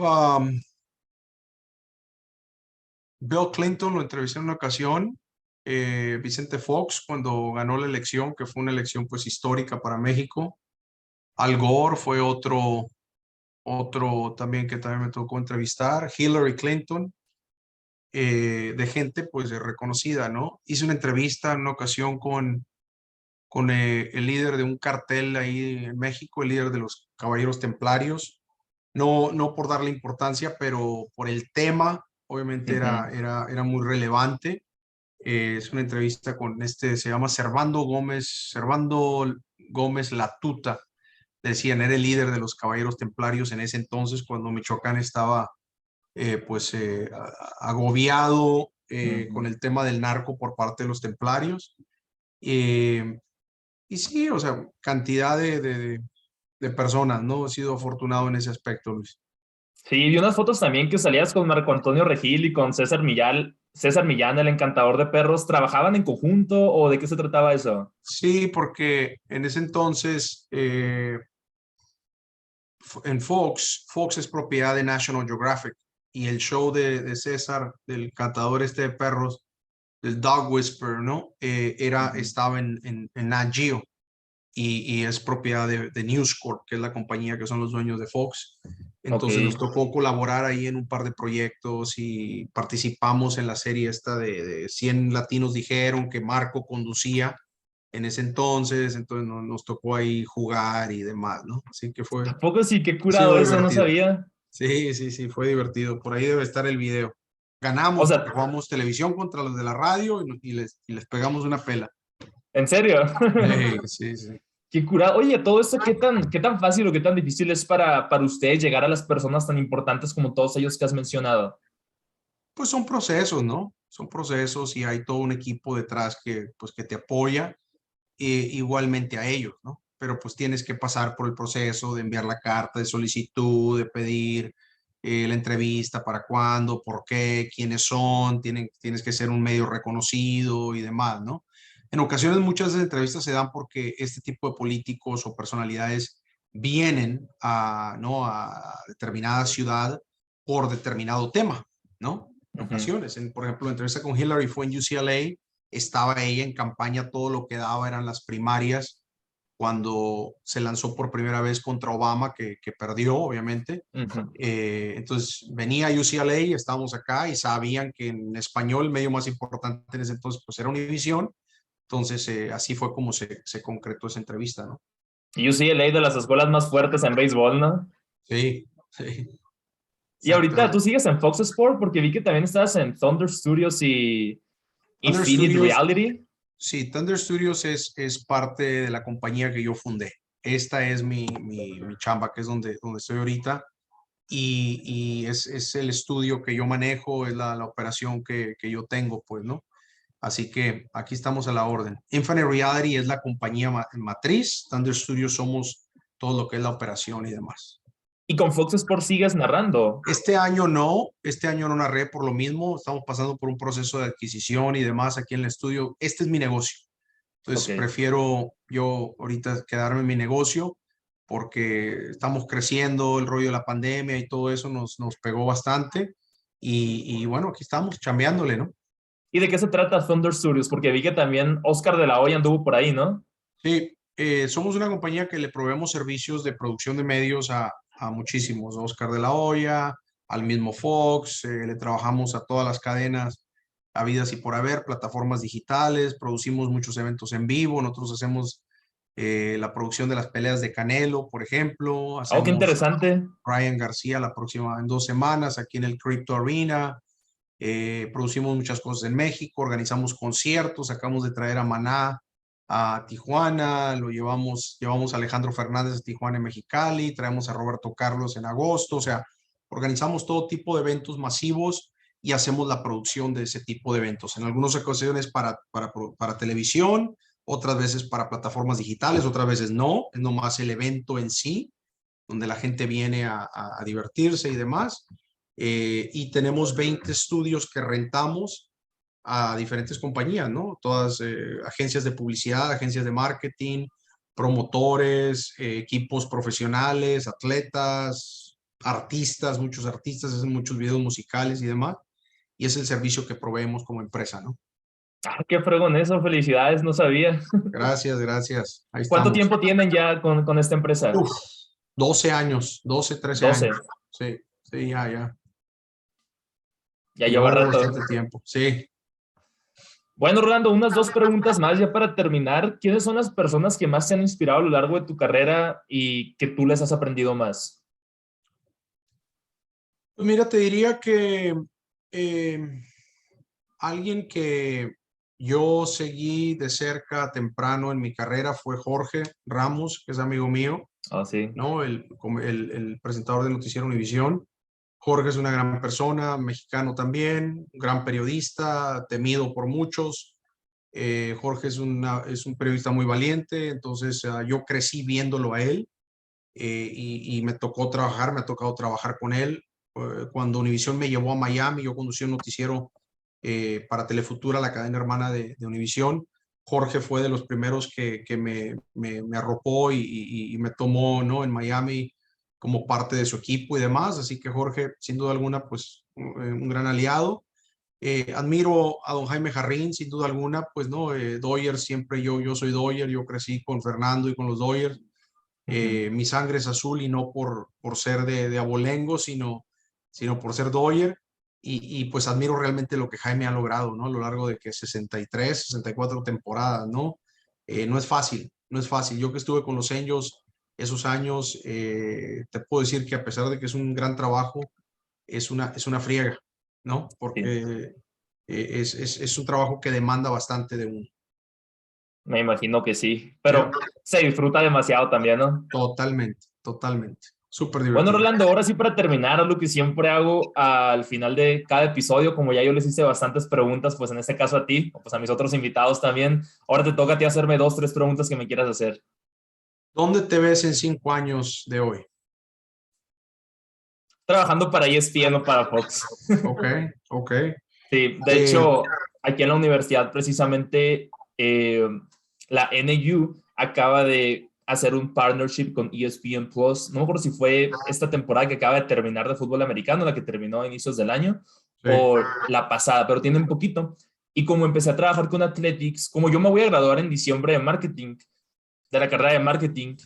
Bill Clinton lo entrevisté en una ocasión, Vicente Fox cuando ganó la elección, que fue una elección pues histórica para México. Al Gore fue otro también que también me tocó entrevistar. Hillary Clinton, de gente pues reconocida, ¿no? Hice una entrevista en una ocasión con el líder de un cartel ahí en México, el líder de los Caballeros Templarios. No, no por darle importancia, pero por el tema, obviamente Ujú. era muy relevante. Es una entrevista con se llama Servando Gómez Latuta. Decían, era el líder de los Caballeros Templarios en ese entonces, cuando Michoacán estaba agobiado con Ujú. el tema del narco por parte de los templarios. Eh, y sí, o sea, cantidad de personas, ¿no? He sido afortunado en ese aspecto, Luis. Sí, vi unas fotos también que salías con Marco Antonio Regil y con César Millán, el encantador de perros. ¿Trabajaban en conjunto o de qué se trataba eso? Sí, porque en ese entonces en Fox es propiedad de National Geographic y el show de César, del cantador este de perros, el Dog Whisperer, ¿no? Estaba en Nat Geo y es propiedad de News Corp, que es la compañía que son los dueños de Fox. Ok. Entonces nos tocó colaborar ahí en un par de proyectos y participamos en la serie esta de 100 latinos dijeron que Marco conducía en ese entonces nos tocó ahí jugar y demás, ¿no? Así que ¿A poco sí? Qué ha curado sido eso, no divertido. sabía. Sí, sí, sí, fue divertido. Por ahí debe estar el video. O Ganamos porque sea, jugamos televisión contra los de la radio y les pegamos una pela. ¿en serio? Sí, sí, sí. Qué curado. Oye, todo esto, ¿qué tan fácil o qué tan difícil es para ustedes llegar a las personas tan importantes como todos ellos que has mencionado? Pues son procesos, ¿no? Son procesos y hay todo un equipo detrás pues, que te apoya, igualmente a ellos, ¿no? Pero pues tienes que pasar por el proceso de enviar la carta de solicitud, de pedir la entrevista, para cuándo, por qué, quiénes son, tienes que ser un medio reconocido y demás, ¿no? En ocasiones muchas de esas entrevistas se dan porque este tipo de políticos o personalidades vienen ¿no? a determinada ciudad por determinado tema, ¿no? En Ujú. ocasiones, por ejemplo, la entrevista con Hillary fue en UCLA, estaba ella en campaña, todo lo que daba eran las primarias, cuando se lanzó por primera vez contra Obama, que perdió, obviamente. Ujú. Entonces venía a UCLA, estábamos acá y sabían que en español el medio más importante en ese entonces pues era Univisión. Entonces así fue como se concretó esa entrevista, ¿no? UCLA de las escuelas más fuertes en béisbol, ¿no? Sí, sí, Y ahorita tú exactamente. sigues en Fox Sport porque vi que también estás en Thunder Studios y Thunder Infinite Studios, Reality. sí, Thunder Studios es parte de la compañía que yo fundé. Esta es mi chamba, que es donde estoy ahorita. Y es el estudio que yo manejo, es la operación que yo tengo, pues, ¿no? Así que aquí estamos a la orden. Infinite Reality es la compañía matriz, Thunder Studios somos todo lo que es la operación y demás. Y con Fox Sport sigues narrando. Este año no narré por lo mismo, estamos pasando por un proceso de adquisición y demás aquí en el estudio. Este es mi negocio, Ok. entonces prefiero yo ahorita quedarme en mi negocio porque estamos creciendo, el rollo de la pandemia y todo eso nos pegó bastante y bueno, aquí estamos chambeándole, ¿no? ¿Y de qué se trata Thunder Studios? Porque vi que también Oscar de la Hoya anduvo por ahí, ¿no? Sí, somos una compañía que le proveemos servicios de producción de medios a muchísimos, Oscar de la Hoya, al mismo Fox, le trabajamos a todas las cadenas habidas y por haber, plataformas digitales, producimos muchos eventos en vivo, nosotros hacemos la producción de las peleas de Canelo, por ejemplo, Oh, qué hacemos interesante. Ryan García la próxima en 2 semanas aquí en el Crypto Arena, producimos muchas cosas en México, organizamos conciertos, acabamos de traer a Maná a Tijuana, llevamos a Alejandro Fernández a Tijuana en Mexicali, traemos a Roberto Carlos en agosto, o sea, organizamos todo tipo de eventos masivos y hacemos la producción de ese tipo de eventos. En algunas ocasiones para televisión, otras veces para plataformas digitales, otras veces no, es nomás el evento en sí, donde la gente viene a divertirse y demás. Y tenemos 20 estudios que rentamos a diferentes compañías, ¿no? Todas agencias de publicidad, agencias de marketing, promotores, equipos profesionales, atletas, artistas, muchos artistas, hacen muchos videos musicales y demás. Y es el servicio que proveemos como empresa, ¿no? Ah, qué fregón eso, felicidades, no sabía. Gracias, gracias. Ahí ¿Cuánto estamos. tiempo tienen ya con esta empresa? Uf, 12 años, 12, 13 años. 12. Sí, sí, ya. Ya lleva Llevamos rato. bastante tiempo. Sí. Bueno, Rolando, unas dos preguntas más ya para terminar. ¿Quiénes son las personas que más te han inspirado a lo largo de tu carrera y que tú les has aprendido más? Pues mira, te diría que eh, alguien que yo seguí de cerca temprano en mi carrera fue Jorge Ramos, que es amigo mío, Ah, sí. ¿no? El presentador de Noticiero Univisión. Jorge es una gran persona, mexicano también, gran periodista, temido por muchos. Jorge es un periodista muy valiente, entonces yo crecí viéndolo a él y me me ha tocado trabajar con él. Cuando Univisión me llevó a Miami, yo conducí un noticiero para Telefutura, la cadena hermana de Univisión. Jorge fue de los primeros que me arropó y me tomó, ¿no? En Miami como parte de su equipo y demás. Así que Jorge, sin duda alguna, pues un gran aliado. Admiro a don Jaime Jarrín, sin duda alguna, pues no, Dodgers siempre, yo soy Dodger, yo crecí con Fernando y con los Dodgers. Mi sangre es azul y no por ser de abolengo, sino por ser Dodger. Y pues admiro realmente lo que Jaime ha logrado, ¿no? A lo largo de que 63, 64 temporadas, ¿no? No es fácil, no es fácil. Yo que estuve con los Angels esos años, te puedo decir que a pesar de que es un gran trabajo, es una friega, ¿no? Sí. Porque es un trabajo que demanda bastante de uno. Me imagino que sí, Ya, pero se disfruta demasiado también, ¿no? totalmente, totalmente. Súper Bueno, divertido. Rolando, ahora sí para terminar, lo que siempre hago al final de cada episodio, como ya yo les hice bastantes preguntas, pues en este caso a ti, o pues a mis otros invitados también, ahora te toca a ti hacerme 2, 3 preguntas que me quieras hacer. ¿Dónde te ves en 5 años de hoy? Trabajando para ESPN o para Fox. Ok, ok. Sí, de Eh, hecho, aquí en la universidad precisamente la NU acaba de hacer un partnership con ESPN Plus. No me acuerdo si fue esta temporada que acaba de terminar de fútbol americano, la que terminó a inicios del año, sí, o la pasada, pero tiene un poquito. Y como empecé a trabajar con Athletics, como yo me voy a graduar en diciembre de marketing, de la carrera de marketing,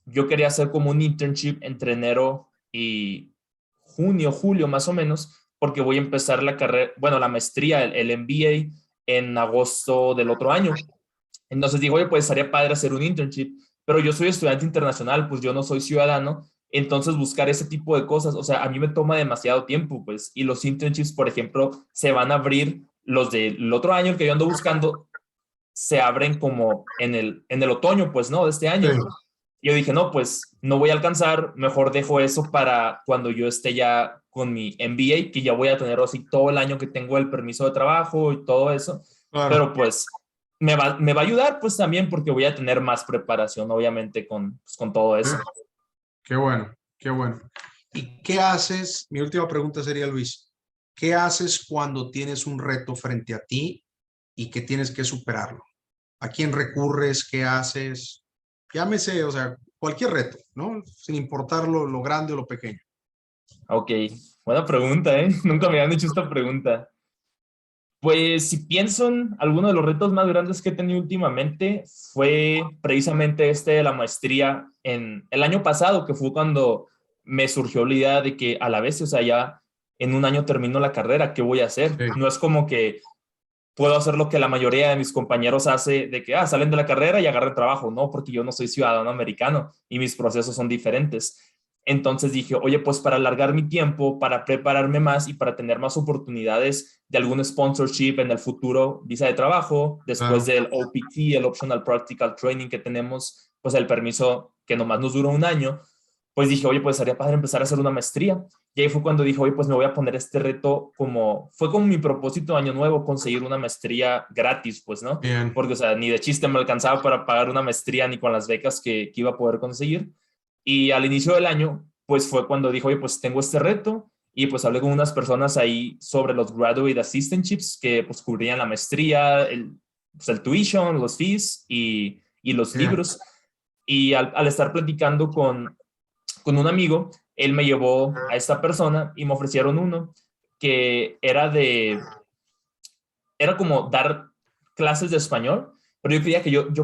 yo quería hacer como un internship entre enero y junio, julio más o menos, porque voy a empezar la carrera, bueno, la maestría, el MBA en agosto del otro año. Entonces digo, oye, pues estaría padre hacer un internship, pero yo soy estudiante internacional, pues yo no soy ciudadano, entonces buscar ese tipo de cosas, o sea, a mí me toma demasiado tiempo, pues, y los internships, por ejemplo, se van a abrir los del otro año, el que yo ando buscando, se abren como en el otoño, pues, ¿no? De este sí, año. Y yo dije, no, pues no voy a alcanzar, mejor dejo eso para cuando yo esté ya con mi MBA, que ya voy a tener así todo el año que tengo el permiso de trabajo y todo eso. claro. Pero pues me va a ayudar pues también porque voy a tener más preparación, obviamente, con todo Sí, eso. qué bueno, qué bueno. ¿Y qué haces? Mi última pregunta sería, Luis, ¿qué haces cuando tienes un reto frente a ti y que tienes que superarlo? ¿A quién recurres? ¿Qué haces? Llámese, o sea, cualquier reto, ¿no? Sin importar lo grande o lo pequeño. Ok, buena pregunta, ¿eh? Nunca me habían hecho esta pregunta. Pues si pienso en alguno de los retos más grandes que he tenido últimamente, fue precisamente este de la maestría en el año pasado, que fue cuando me surgió la idea de que a la vez, o sea, ya en un año termino la carrera, ¿qué voy a hacer? Sí, No es como que puedo hacer lo que la mayoría de mis compañeros hace, de que salen de la carrera y agarran trabajo, no, porque yo no soy ciudadano americano y mis procesos son diferentes. Entonces dije, oye, pues para alargar mi tiempo, para prepararme más y para tener más oportunidades de algún sponsorship en el futuro, visa de trabajo, después claro. del OPT, el Optional Practical Training que tenemos, pues el permiso que nomás nos dura un año, pues dije, oye, pues sería padre empezar a hacer una maestría. Y ahí fue cuando dije, oye, pues me voy a poner este reto fue como mi propósito de año nuevo, conseguir una maestría gratis, pues, ¿no? Bien, Porque, o sea, ni de chiste me alcanzaba para pagar una maestría ni con las becas que iba a poder conseguir. Y al inicio del año, pues fue cuando dijo, oye, pues tengo este reto y pues hablé con unas personas ahí sobre los graduate assistantships que pues cubrían la maestría, pues, el tuition, los fees y los bien. libros. Y al estar platicando con un amigo, él me llevó a esta persona y me ofrecieron uno que era como dar clases de español, pero yo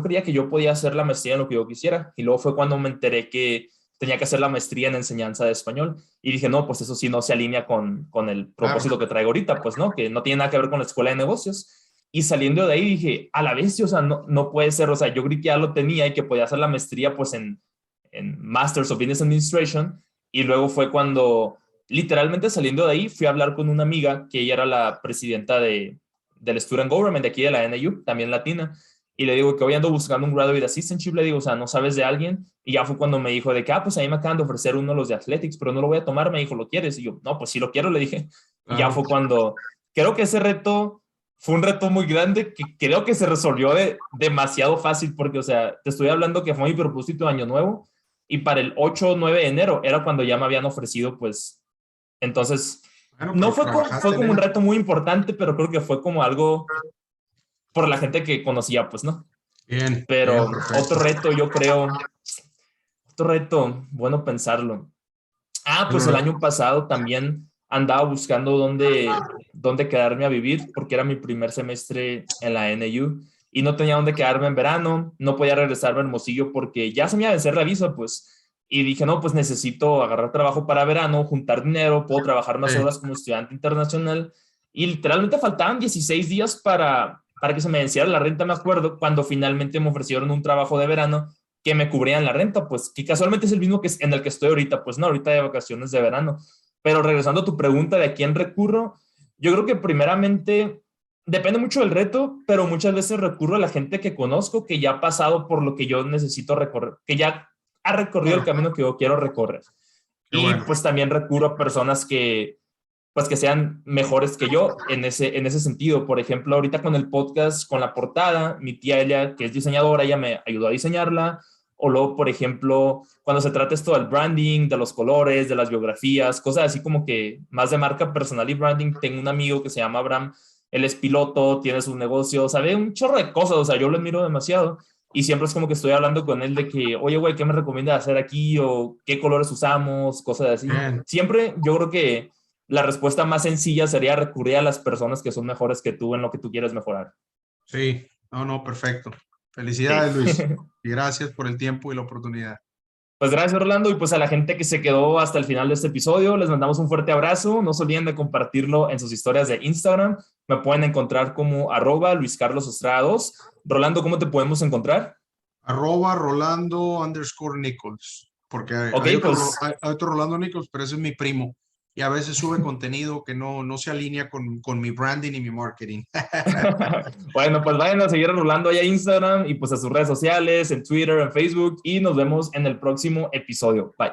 creía que yo podía hacer la maestría en lo que yo quisiera. Y luego fue cuando me enteré que tenía que hacer la maestría en enseñanza de español. Y dije, no, pues eso sí no se alinea con el Claro. propósito que traigo ahorita, pues no, que no tiene nada que ver con la escuela de negocios. Y saliendo de ahí dije, a la vez, o sea, no puede ser, o sea, yo creí que ya lo tenía y que podía hacer la maestría pues en Masters of Business Administration. Y luego fue cuando, literalmente saliendo de ahí, fui a hablar con una amiga que ella era la presidenta del Student Government de aquí de la NU, también latina, y le digo que hoy ando buscando un graduate assistantship, le digo, o sea, ¿no sabes de alguien? Y ya fue cuando me dijo de que, pues a mí me acaban de ofrecer uno de los de Athletics, pero no lo voy a tomar, me dijo, ¿lo quieres? Y yo, no, pues sí lo quiero, le dije. Y ya Claro. fue cuando, creo que ese reto fue un reto muy grande que creo que se resolvió demasiado fácil, porque, o sea, te estoy hablando que fue mi propósito de año nuevo, y para el 8 o 9 de enero era cuando ya me habían ofrecido, pues, entonces Bueno, no pero fue trabajaste en como un él. reto muy importante, pero creo que fue como algo por la gente que conocía, pues, ¿no? Bien, bien, Pero perfecto. otro reto, bueno pensarlo. El Pues el orden. año pasado también andaba buscando dónde quedarme a vivir, porque era mi primer semestre en la NU y no tenía dónde quedarme en verano, no podía regresarme a Hermosillo porque ya se me iba a vencer la visa, pues. Y dije, no, pues necesito agarrar trabajo para verano, juntar dinero, puedo trabajar más Sí. horas como estudiante internacional. Y literalmente faltaban 16 días para que se me venciera la renta, me acuerdo, cuando finalmente me ofrecieron un trabajo de verano que me cubrían la renta, pues, que casualmente es el mismo que en el que estoy ahorita, pues no, ahorita de vacaciones de verano. Pero regresando a tu pregunta de a quién recurro, yo creo que primeramente depende mucho del reto, pero muchas veces recurro a la gente que conozco, que ya ha pasado por lo que yo necesito recorrer, que ya ha recorrido el Claro, camino que yo quiero recorrer. qué Y bueno. pues también recurro a personas pues que sean mejores que yo en ese sentido. Por ejemplo, ahorita con el podcast, con la portada, mi tía, ella que es diseñadora, ella me ayudó a diseñarla. O luego, por ejemplo, cuando se trata esto del branding, de los colores, de las biografías, cosas así como que más de marca personal y branding, tengo un amigo que se llama Abraham, él es piloto, tiene su negocio, sabe un chorro de cosas, o sea, yo lo admiro demasiado. Y siempre es como que estoy hablando con él de que, oye, güey, ¿qué me recomiendas hacer aquí? O qué colores usamos, cosas así. Bien, Siempre yo creo que la respuesta más sencilla sería recurrir a las personas que son mejores que tú en lo que tú quieres mejorar. sí, no, no, perfecto. Sí. Felicidades, Luis, y gracias por el tiempo y la oportunidad. Pues gracias, Orlando, y pues a la gente que se quedó hasta el final de este episodio, les mandamos un fuerte abrazo. No se olviden de compartirlo en sus historias de Instagram. Me pueden encontrar como @LuisCarlosEstrada2. Rolando, ¿cómo te podemos encontrar? @Rolando_Nichols, porque Ok, pues hay otro Rolando Nichols, pero ese es mi primo. Y a veces sube contenido que no se alinea con mi branding y mi marketing. bueno, pues vayan a seguir a Rolando allá a Instagram y pues a sus redes sociales, en Twitter, en Facebook, y nos vemos en el próximo episodio. Bye.